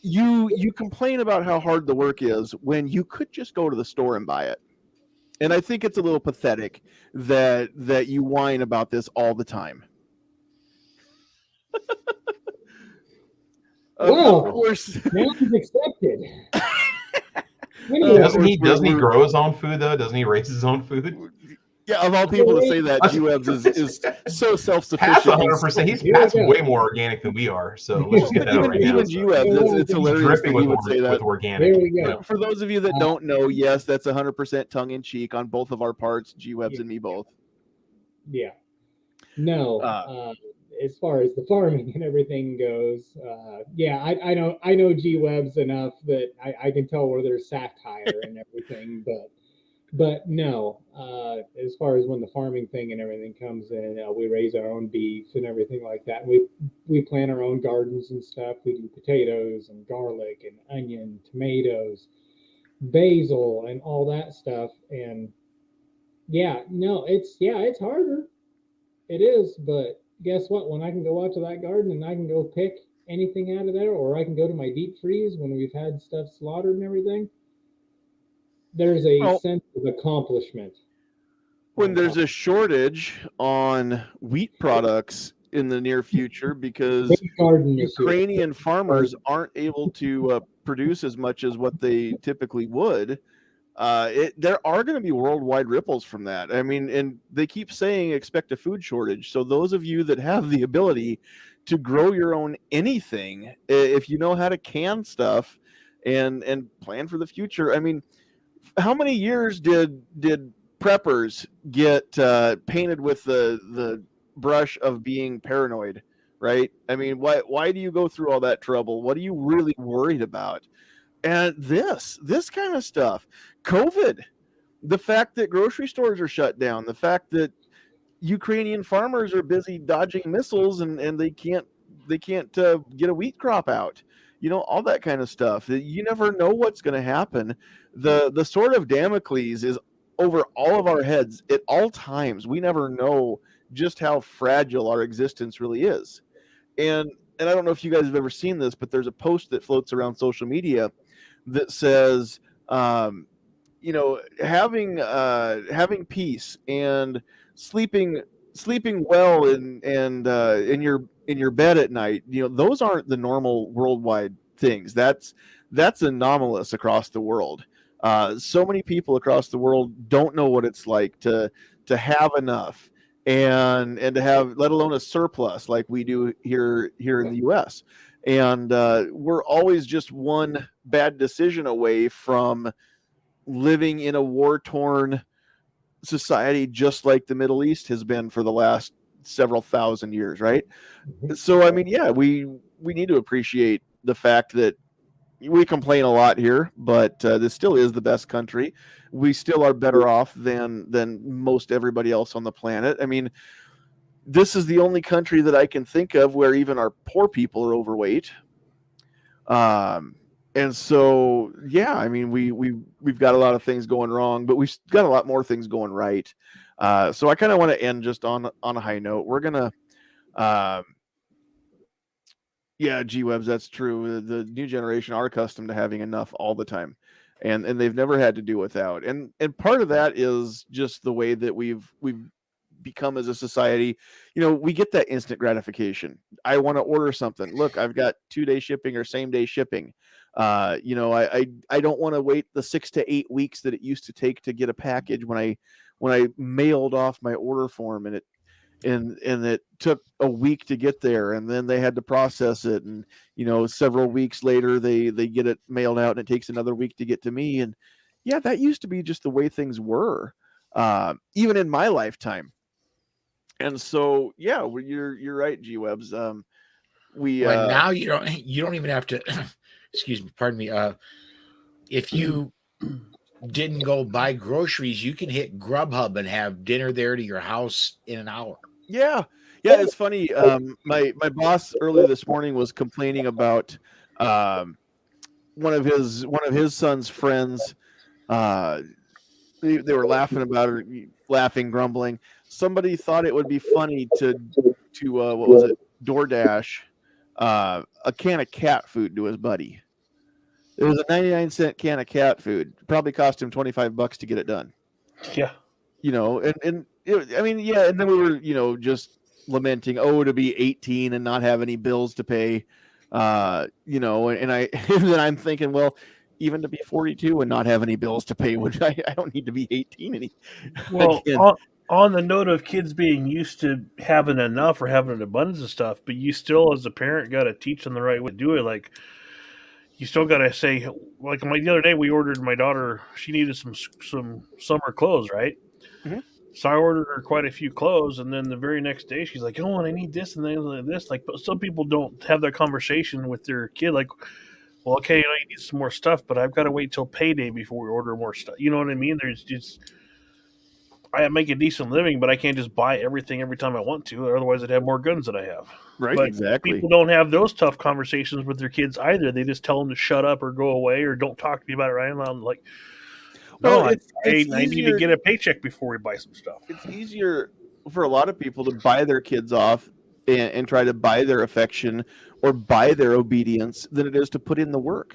Speaker 1: you complain about how hard the work is when you could just go to the store and buy it. And I think it's a little pathetic that you whine about this all the time.
Speaker 5: Well,
Speaker 1: of course,
Speaker 5: now he's accepted.
Speaker 3: Doesn't he grow his own food though? Doesn't he raise his own food?
Speaker 1: Yeah, of all people to say that, G-Webs is so self-sufficient.
Speaker 3: Pat's 100%. Pat's way more organic than we are. So let's just get that right now.
Speaker 1: Even G-Webs, it's hilarious that he would say that.
Speaker 3: With organic.
Speaker 5: There we go.
Speaker 1: For those of you that don't know, yes, that's 100% tongue-in-cheek on both of our parts, G-Webs and me both.
Speaker 5: Yeah. No. As far as the farming and everything goes, I know G-Webs enough that I can tell where there's satire and everything, but no, as far as when the farming thing and everything comes in, we raise our own beef and everything like that. We plant our own gardens and stuff. We do potatoes and garlic and onion, tomatoes, basil, and all that stuff. And it's harder. It is, but guess what? When I can go out to that garden and I can go pick anything out of there, or I can go to my deep freeze when we've had stuff slaughtered and everything, there's a sense of accomplishment.
Speaker 1: When there's a shortage on wheat products in the near future because Ukrainian farmers aren't able to produce as much as what they typically would, there are going to be worldwide ripples from that. I mean, and they keep saying expect a food shortage. So those of you that have the ability to grow your own anything, if you know how to can stuff and plan for the future, I mean, how many years did preppers get painted with the brush of being paranoid? Right? I mean, why do you go through all that trouble? What are you really worried about? And this kind of stuff, COVID, the fact that grocery stores are shut down, the fact that Ukrainian farmers are busy dodging missiles and they can't get a wheat crop out, all that kind of stuff. You never know what's going to happen. The sword of Damocles is over all of our heads at all times. We never know just how fragile our existence really is. And I don't know if you guys have ever seen this, but there's a post that floats around social media that says, having peace and sleeping well in your bed at night. Those aren't the normal worldwide things. That's anomalous across the world. So many people across the world don't know what it's like to have enough and to have, let alone a surplus like we do here in the U.S. And we're always just one bad decision away from living in a war-torn society, just like the Middle East has been for the last several thousand years, right? So, I mean, yeah, we need to appreciate the fact that we complain a lot here, but this still is the best country. We still are better off than most everybody else on the planet. I mean, this is the only country that I can think of where even our poor people are overweight. And so, yeah, I mean, we've got a lot of things going wrong, but we've got a lot more things going right. So I kind of want to end just on a high note. We're gonna, yeah, G-Webs, that's true. The new generation are accustomed to having enough all the time, and they've never had to do without. And part of that is just the way that we've become as a society. We get that instant gratification. I want to order something. Look, I've got 2-day shipping or same day shipping. I don't want to wait the 6 to 8 weeks that it used to take to get a package when I mailed off my order form and it took a week to get there, and then they had to process it, and several weeks later they get it mailed out and it takes another week to get to me. And yeah, that used to be just the way things were, even in my lifetime. And so, yeah, you're right, G-Webs.
Speaker 4: Well, now you don't even have to. Excuse me, pardon me. If you didn't go buy groceries, you can hit Grubhub and have dinner there to your house in an hour.
Speaker 1: Yeah, it's funny. My boss earlier this morning was complaining about one of his son's friends. They were laughing about it, grumbling. Somebody thought it would be funny to what was it, DoorDash a can of cat food to his buddy. It was a 99-cent can of cat food. It probably cost him $25 to get it done.
Speaker 2: Yeah.
Speaker 1: And I mean, yeah, and then we were, just lamenting, to be 18 and not have any bills to pay, and then I'm thinking, well, even to be 42 and not have any bills to pay, which I don't need to be 18
Speaker 2: Well, on the note of kids being used to having enough or having an abundance of stuff, but you still, as a parent, got to teach them the right way to do it. Like, you still got to say, like, the other day we ordered my daughter, she needed some summer clothes, right?
Speaker 1: Mm-hmm.
Speaker 2: So I ordered her quite a few clothes, and then the very next day she's like, "Oh, and I need this and this." Like, but some people don't have that conversation with their kid. Like, well, okay, you need some more stuff, but I've got to wait till payday before we order more stuff. You know what I mean? There's just, I make a decent living, but I can't just buy everything every time I want to. Otherwise, I'd have more guns than I have.
Speaker 1: Right,
Speaker 2: but
Speaker 1: exactly.
Speaker 2: People don't have those tough conversations with their kids either. They just tell them to shut up or go away or don't talk to me about it. Right? And I'm like, no, I need to get a paycheck before we buy some stuff.
Speaker 1: It's easier for a lot of people to buy their kids off and try to buy their affection or buy their obedience than it is to put in the work,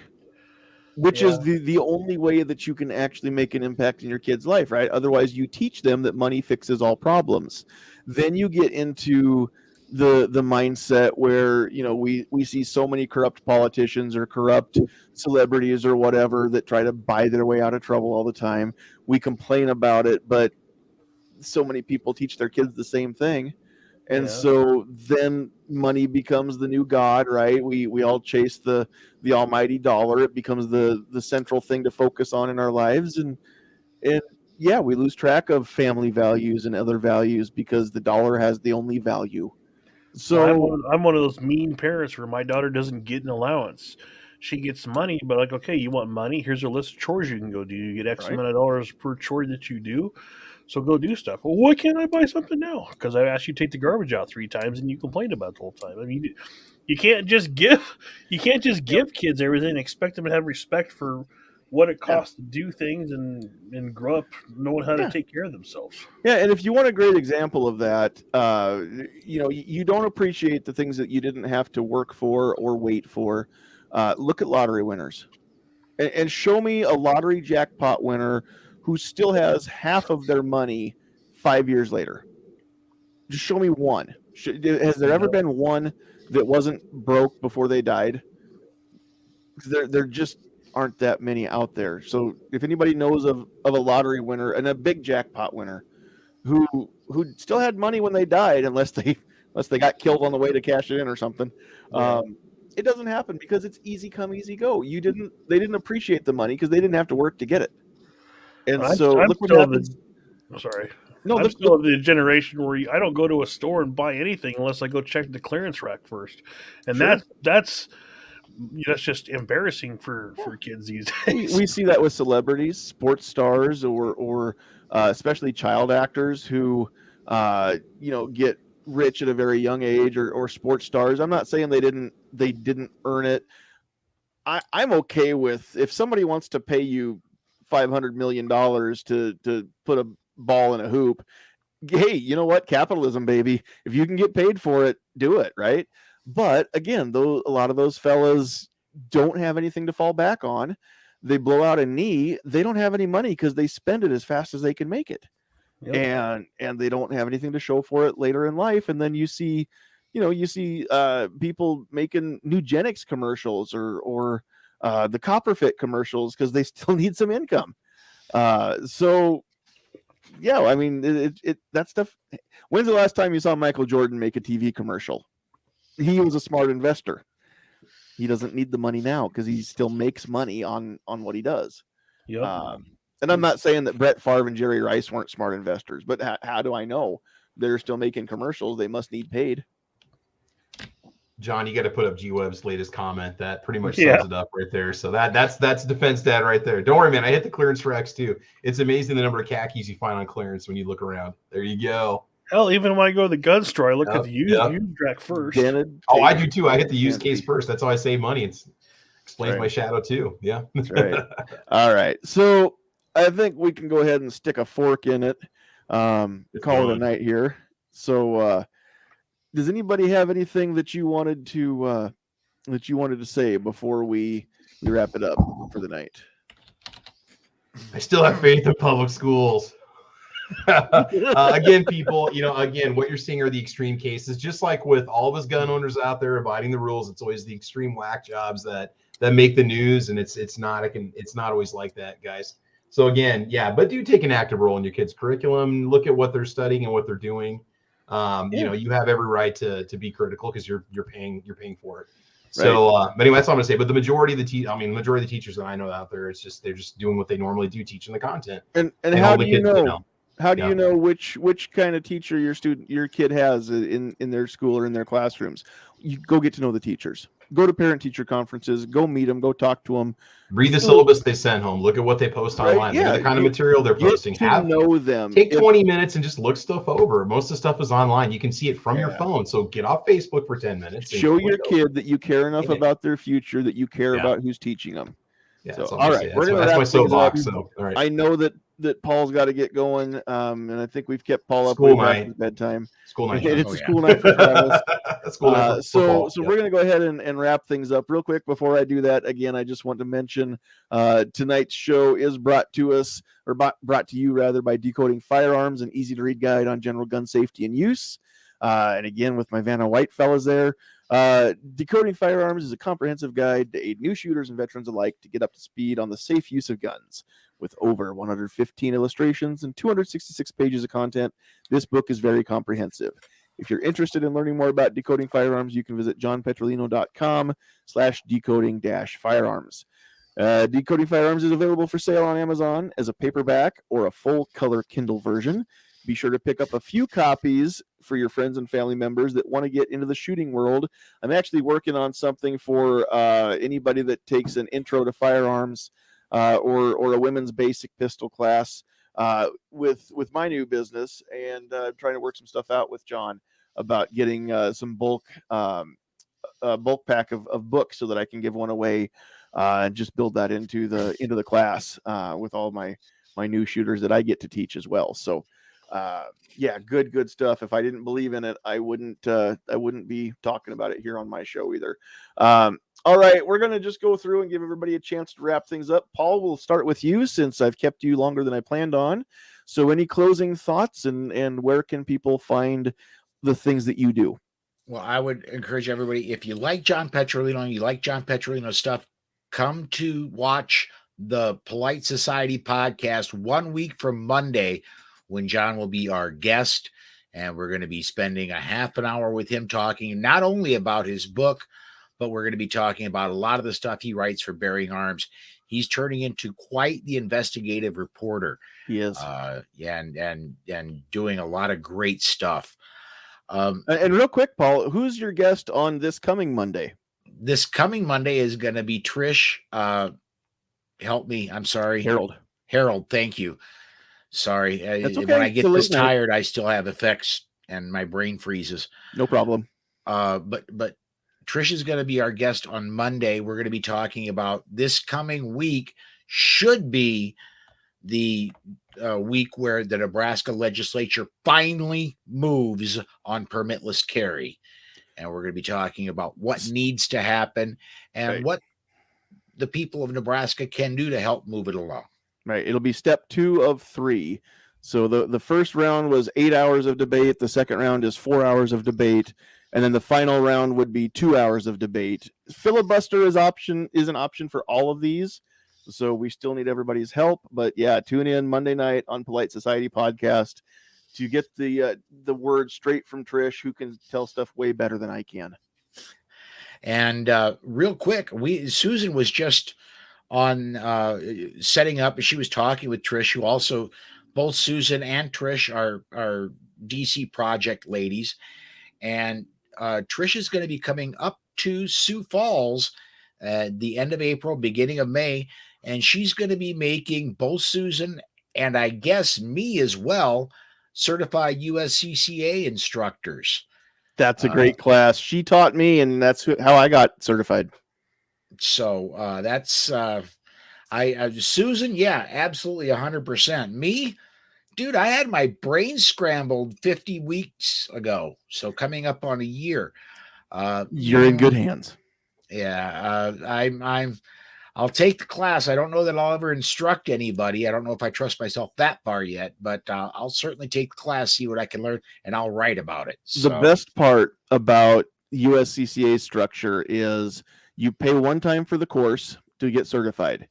Speaker 1: which is the only way that you can actually make an impact in your kid's life, right? Otherwise, you teach them that money fixes all problems. Then you get into the mindset where, you know, we see so many corrupt politicians or corrupt celebrities or whatever that try to buy their way out of trouble all the time. We complain about it, but so many people teach their kids the same thing. And so then money becomes the new god, right? We all chase the almighty dollar. It becomes the central thing to focus on in our lives, and yeah, we lose track of family values and other values because the dollar has the only value. So
Speaker 2: I'm one of those mean parents where my daughter doesn't get an allowance. She gets money, but like, okay, you want money? Here's a list of chores you can go do. You get X
Speaker 1: Right.
Speaker 2: amount of dollars per chore that you do. So go do stuff. Well, why can't I buy something now? Because I asked you to take the garbage out 3 times and you complained about it the whole time. I mean, you can't just give kids everything and expect them to have respect for what it costs to do things and grow up knowing how to take care of themselves.
Speaker 1: Yeah, and if you want a great example of that, you know, you don't appreciate the things that you didn't have to work for or wait for. Look at lottery winners, and show me a lottery jackpot winner who still has half of their money 5 years later. Just show me one. Has there ever been one that wasn't broke before they died? There just aren't that many out there. So if anybody knows of a lottery winner and a big jackpot winner who still had money when they died, unless they got killed on the way to cash it in or something, it doesn't happen because it's easy come, easy go. They didn't appreciate the money because they didn't have to work to get it. And look what happens.
Speaker 2: Sorry.
Speaker 1: No,
Speaker 2: I'm still of the generation where I don't go to a store and buy anything unless I go check the clearance rack first, and that's just embarrassing for kids these days.
Speaker 1: We see that with celebrities, sports stars, or especially child actors who get rich at a very young age, or sports stars. I'm not saying they didn't earn it. I'm okay with if somebody wants to pay you $500 million to put a ball in a hoop. Hey, you know what? Capitalism, baby. If you can get paid for it, do it, right? But again, though, a lot of those fellas don't have anything to fall back on. They blow out a knee. They don't have any money because they spend it as fast as they can make it. Yep. And they don't have anything to show for it later in life. And then you see people making Nugenics commercials or the Copperfit commercials because they still need some income. So yeah, I mean, that stuff. When's the last time you saw Michael Jordan make a TV commercial? He was a smart investor. He doesn't need the money now because he still makes money on what he does.
Speaker 2: Yep.
Speaker 1: And I'm not saying that Brett Favre and Jerry Rice weren't smart investors, but how do I know they're still making commercials? They must need paid.
Speaker 3: John, you got to put up G-Web's latest comment. That pretty much sums it up right there. So that's defense dad right there. Don't worry, man. I hit the clearance racks too. It's amazing the number of khakis you find on clearance when you look around. There you go.
Speaker 2: Hell, even when I go to the gun store, I look at the used rack first.
Speaker 3: I do too. I hit the used case first. That's how I save money. It explains my shadow too. Yeah.
Speaker 1: That's right. All right. So I think we can go ahead and stick a fork in it. Call it a night here. So does anybody have anything that you wanted to say before we wrap it up for the night?
Speaker 3: I still have faith in public schools. Again, people, what you're seeing are the extreme cases. Just like with all of us gun owners out there abiding the rules, it's always the extreme whack jobs that make the news, and it's not always like that, guys. So again, but do take an active role in your kids' curriculum. Look at what they're studying and what they're doing. You have every right to be critical because you're paying for it. So, but anyway, that's all I'm gonna say. But the majority of the teachers that I know out there, they're just doing what they normally do, teaching the content.
Speaker 1: And how do you know? How do you know which kind of teacher your kid has in their school or in their classrooms? You go get to know the teachers. Go to parent-teacher conferences. Go meet them. Go talk to them.
Speaker 3: Read the syllabus they send home. Look at what they post online. Look at the kind of material they're posting.
Speaker 1: Know them.
Speaker 3: Take 20 minutes and just look stuff over. Most of the stuff is online. You can see it from your phone. So get off Facebook for 10 minutes.
Speaker 1: Show your kid that you care enough about their future that you care about who's teaching them.
Speaker 3: Yeah,
Speaker 1: so, all right,
Speaker 3: that's my soapbox. So, all right.
Speaker 1: I know that Paul's got to get going, and I think we've kept Paul up way past his bedtime.
Speaker 3: School night.
Speaker 1: It's a school night for Travis. So we're going to go ahead and wrap things up real quick. Before I do that, again, I just want to mention tonight's show is brought to you by Decoding Firearms, an easy-to-read guide on general gun safety and use. And again, with my Vanna White fellas there. Decoding Firearms is a comprehensive guide to aid new shooters and veterans alike to get up to speed on the safe use of guns. With over 115 illustrations and 266 pages of content, this book is very comprehensive. If you're interested in learning more about decoding firearms, you can visit johnpetrolino.com/decoding-firearms. Decoding Firearms is available for sale on Amazon as a paperback or a full color Kindle version. Be sure to pick up a few copies for your friends and family members that want to get into the shooting world. I'm actually working on something for anybody that takes an intro to firearms or a women's basic pistol class with my new business, and trying to work some stuff out with John about getting some bulk pack of books so that I can give one away and just build that into the class with all my new shooters that I get to teach as well. So yeah, good stuff. If I didn't believe in it, I wouldn't be talking about it here on my show either. All right, we're gonna just go through and give everybody a chance to wrap things up. Paul, we'll start with you since I've kept you longer than I planned on. So any closing thoughts and where can people find the things that you do?
Speaker 4: Well, I would encourage everybody, if you like John Petrolino and you like John Petrolino stuff, come to watch the Polite Society podcast 1 week from Monday when John will be our guest. And we're going to be spending a half an hour with him talking not only about his book, but we're going to be talking about a lot of the stuff he writes for Bearing Arms. He's turning into quite the investigative reporter.
Speaker 1: He is.
Speaker 4: And doing a lot of great stuff.
Speaker 1: And real quick, Paul, who's your guest on this coming Monday?
Speaker 4: This coming Monday is going to be Trish. Help me. I'm sorry. Harold. Thank you. Sorry.
Speaker 1: That's okay.
Speaker 4: When I get this tired, I still have effects and my brain freezes.
Speaker 1: No problem.
Speaker 4: But Trish is going to be our guest on Monday. We're going to be talking about this coming week should be the week where the Nebraska legislature finally moves on permitless carry. And we're going to be talking about what needs to happen and what the people of Nebraska can do to help move it along.
Speaker 1: Right. It'll be step 2 of 3. So the first round was 8 hours of debate. The second round is 4 hours of debate. And then the final round would be 2 hours of debate. Filibuster is an option for all of these. So we still need everybody's help. But yeah, tune in Monday night on Polite Society podcast to get the word straight from Trish, who can tell stuff way better than I can.
Speaker 4: And real quick, Susan was just on setting up, and she was talking with Trish, who also, both Susan and Trish are DC project ladies. And Trish is going to be coming up to Sioux Falls at the end of April, beginning of May. And she's going to be making both Susan and I guess me as well certified USCCA instructors.
Speaker 1: That's a great class. She taught me, and that's how I got certified.
Speaker 4: So that's Susan. Yeah, absolutely 100%. Me, dude, I had my brain scrambled 50 weeks ago. So coming up on a year.
Speaker 1: You're in good hands.
Speaker 4: Yeah. I'll take the class. I don't know that I'll ever instruct anybody. I don't know if I trust myself that far yet, but I'll certainly take the class, see what I can learn, and I'll write about it.
Speaker 1: So. The best part about USCCA structure is you pay one time for the course to get certified.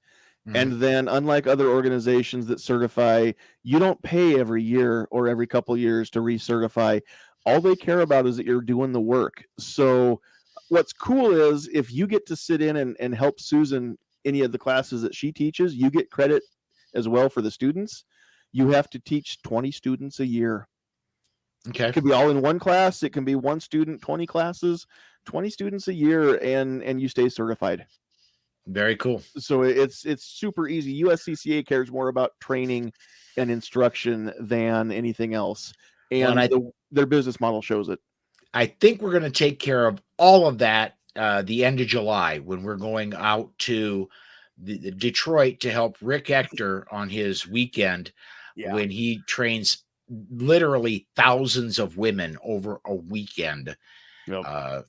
Speaker 1: Mm-hmm. And then, unlike other organizations that certify, you don't pay every year or every couple years to recertify. All they care about is that you're doing the work. So what's cool is if you get to sit in and help Susan any of the classes that she teaches, you get credit as well for the students. You have to teach 20 students a year.
Speaker 4: Okay.
Speaker 1: It could be all in one class. It can be one student, 20 classes, 20 students a year, and you stay certified.
Speaker 4: Very cool.
Speaker 1: So it's super easy. USCCA cares more about training and instruction than anything else. And their business model shows it.
Speaker 4: I think we're going to take care of all of that the end of July when we're going out to the Detroit to help Rick Ector on his weekend when he trains literally thousands of women over a weekend. Yep.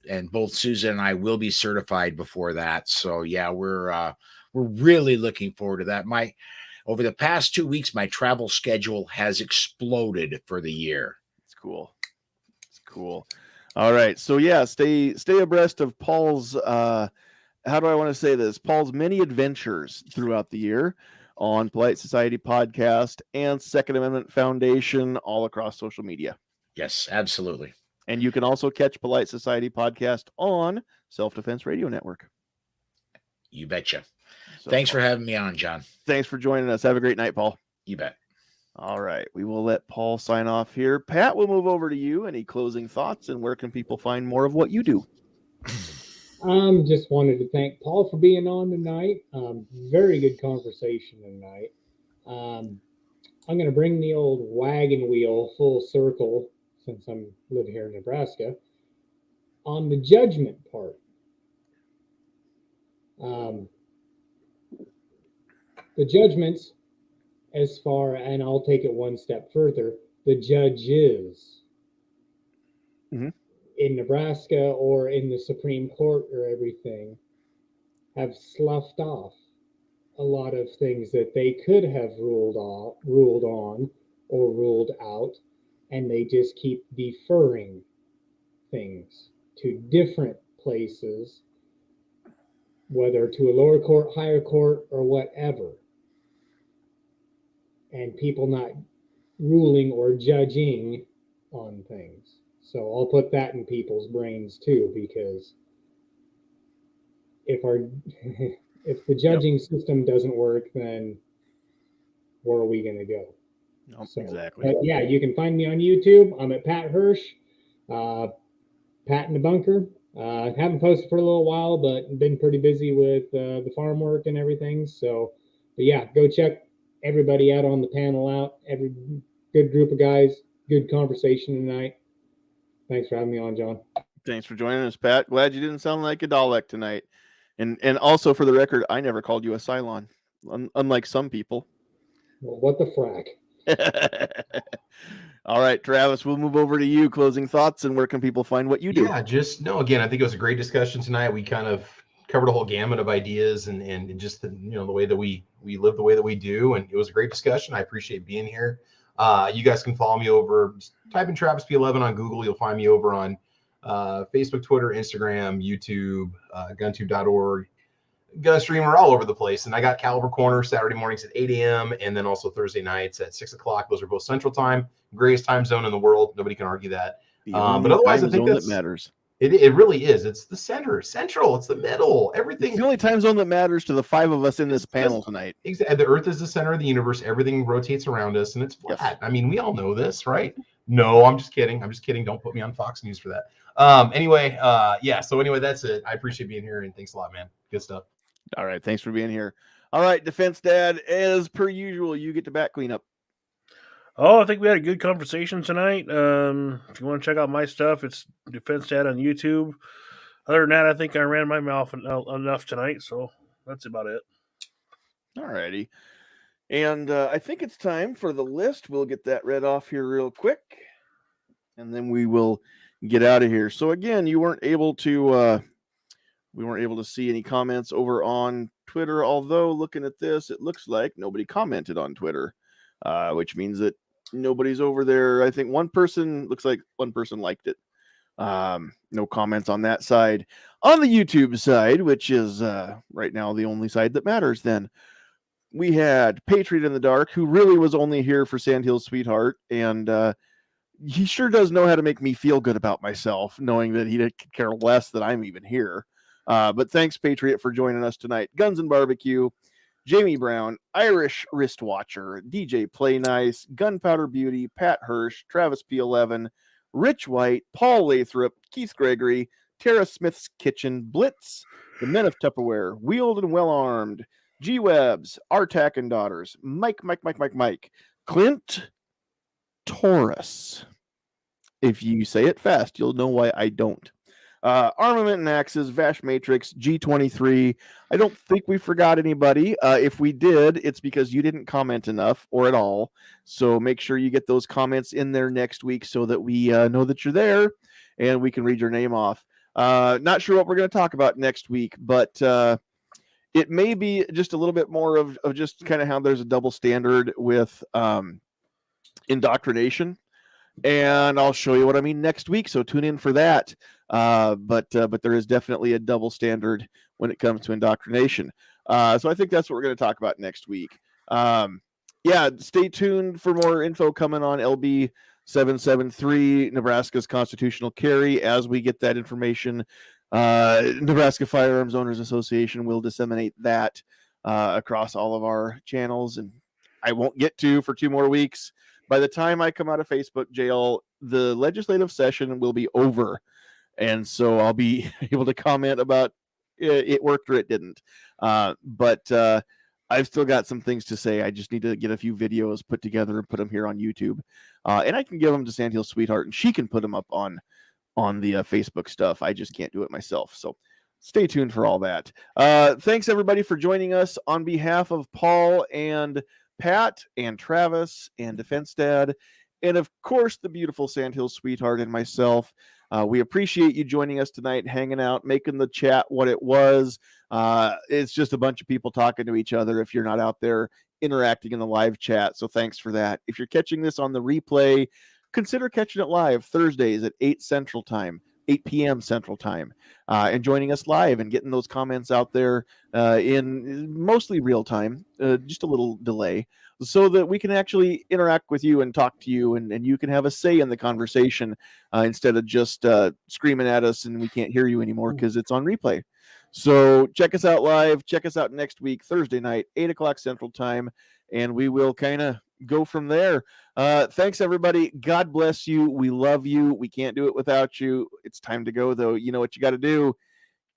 Speaker 4: And both Susan and I will be certified before that. So yeah, we're really looking forward to that. Over the past 2 weeks, my travel schedule has exploded for the year.
Speaker 1: It's cool. Cool. All right. So yeah, stay abreast of Paul's how do I want to say this? Paul's many adventures throughout the year on Polite Society Podcast and Second Amendment Foundation all across social media.
Speaker 4: Yes, absolutely.
Speaker 1: And you can also catch Polite Society Podcast on Self Defense Radio Network.
Speaker 4: You betcha.
Speaker 1: So,
Speaker 4: thanks for having me on, John.
Speaker 1: Thanks for joining us. Have a great night, Paul.
Speaker 4: You bet.
Speaker 1: All right. We will let Paul sign off here. Pat, we'll move over to you. Any closing thoughts, and where can people find more of what you do?
Speaker 5: Just wanted to thank Paul for being on tonight. Very good conversation tonight. I'm going to bring the old wagon wheel full circle, since I live here in Nebraska, on the judgment part. The judgments, as far, and I'll take it one step further, the judges in Nebraska or in the Supreme Court or everything have sloughed off a lot of things that they could have ruled on or ruled out, and they just keep deferring things to different places, whether to a lower court, higher court, or whatever, and people not ruling or judging on things. So I'll put that in people's brains too, because if the judging system doesn't work, then where are we going to go?
Speaker 1: Nope,
Speaker 5: So,
Speaker 1: exactly.
Speaker 5: But yeah, you can find me on YouTube. I'm at Pat Hirsch, Pat in the Bunker. Haven't posted for a little while, but been pretty busy with the farm work and everything. So, but yeah, go check everybody out on the panel out. Every good group of guys, good conversation tonight. Thanks for having me on, John.
Speaker 1: Thanks for joining us, Pat. Glad you didn't sound like a Dalek tonight. And also, for the record, I never called you a Cylon, unlike some people.
Speaker 5: Well, what the frack?
Speaker 1: All right, Travis, we'll move over to you. Closing thoughts, and where can people find what you do?
Speaker 3: Yeah, again, I think it was a great discussion tonight. We kind of covered a whole gamut of ideas and just the way that we live the way that we do. And it was a great discussion. I appreciate being here. You guys can follow me over, type in Travis P11 on Google. You'll find me over on Facebook, Twitter, Instagram, YouTube, guntube.org, Gunstream, we're all over the place. And I got Caliber Corner Saturday mornings at 8 a.m. and then also Thursday nights at 6 o'clock. Those are both Central Time, greatest time zone in the world. Nobody can argue that. But otherwise, I think
Speaker 1: that matters.
Speaker 3: It really is. It's the central. It's the middle. Everything.
Speaker 1: It's the only time zone that matters to the five of us in this panel tonight.
Speaker 3: Exactly. The Earth is the center of the universe. Everything rotates around us, and it's flat. Yes. I mean, we all know this, right? No, I'm just kidding. Don't put me on Fox News for that. Anyway, So anyway, that's it. I appreciate being here, and thanks a lot, man. Good stuff.
Speaker 1: All right. Thanks for being here. All right, Defense Dad, as per usual, you get to back clean up.
Speaker 2: Oh, I think we had a good conversation tonight. If you want to check out my stuff, it's Defense Dad on YouTube. Other than that, I think I ran my mouth enough tonight, so that's about it.
Speaker 1: All righty. And I think it's time for the list. We'll get that read off here real quick, and then we will get out of here. So again, we weren't able to see any comments over on Twitter, although looking at this, it looks like nobody commented on Twitter, which means that nobody's over there. I think one person liked it. No comments on that side. On the YouTube side, which is right now the only side that matters, then we had Patriot in the Dark, who really was only here for Sandhill's Sweetheart, and he sure does know how to make me feel good about myself, knowing that he could care less that I'm even here. But thanks, Patriot, for joining us tonight. Guns and Barbecue, Jamie Brown, Irish Wristwatcher, DJ Play Nice, Gunpowder Beauty, Pat Hirsch, Travis P11, Rich White, Paul Lathrop, Keith Gregory, Tara Smith's Kitchen, Blitz, the Men of Tupperware, Wheeled and Well Armed, G Webs, Artak and Daughters, Mike, Clint Taurus. If you say it fast, you'll know why I don't. Armament and Axes, Vash Matrix, G23. I don't think we forgot anybody. If we did, it's because you didn't comment enough or at all. So make sure you get those comments in there next week so that we know that you're there and we can read your name off. Not sure what we're going to talk about next week, but it may be just a little bit more of just kind of how there's a double standard with indoctrination. and I'll show you what I mean next week. So tune in for that. But there is definitely a double standard when it comes to indoctrination. So I think that's what we're going to talk about next week. Yeah, stay tuned for more info coming on LB 773, Nebraska's constitutional carry. As we get that information, Nebraska Firearms Owners Association will disseminate that across all of our channels, and I won't get to for 2 more weeks. By the time I come out of Facebook jail, the legislative session will be over, and so I'll be able to comment about it worked or it didn't. But I've still got some things to say. I just need to get a few videos put together and put them here on YouTube, and I can give them to Sandhill Sweetheart, and she can put them up on the Facebook stuff. I just can't do it myself. So stay tuned for all that. Thanks everybody for joining us. On behalf of Paul and Pat and Travis and Defense Dad, and of course the beautiful Sandhill Sweetheart and myself, we appreciate you joining us tonight, hanging out, making the chat what it was. It's just a bunch of people talking to each other if you're not out there interacting in the live chat. So thanks for that. If you're catching this on the replay, consider catching it live Thursdays at 8 Central Time, 8 p.m. Central Time, and joining us live and getting those comments out there in mostly real time, just a little delay, so that we can actually interact with you and talk to you, and you can have a say in the conversation instead of just screaming at us and we can't hear you anymore because it's on replay. So check us out live. Check us out next week, Thursday night, 8 o'clock Central Time, and we will kind of go from there. Thanks, everybody. God bless you. We love you. We can't do it without you. It's time to go, though. You know what you got to do.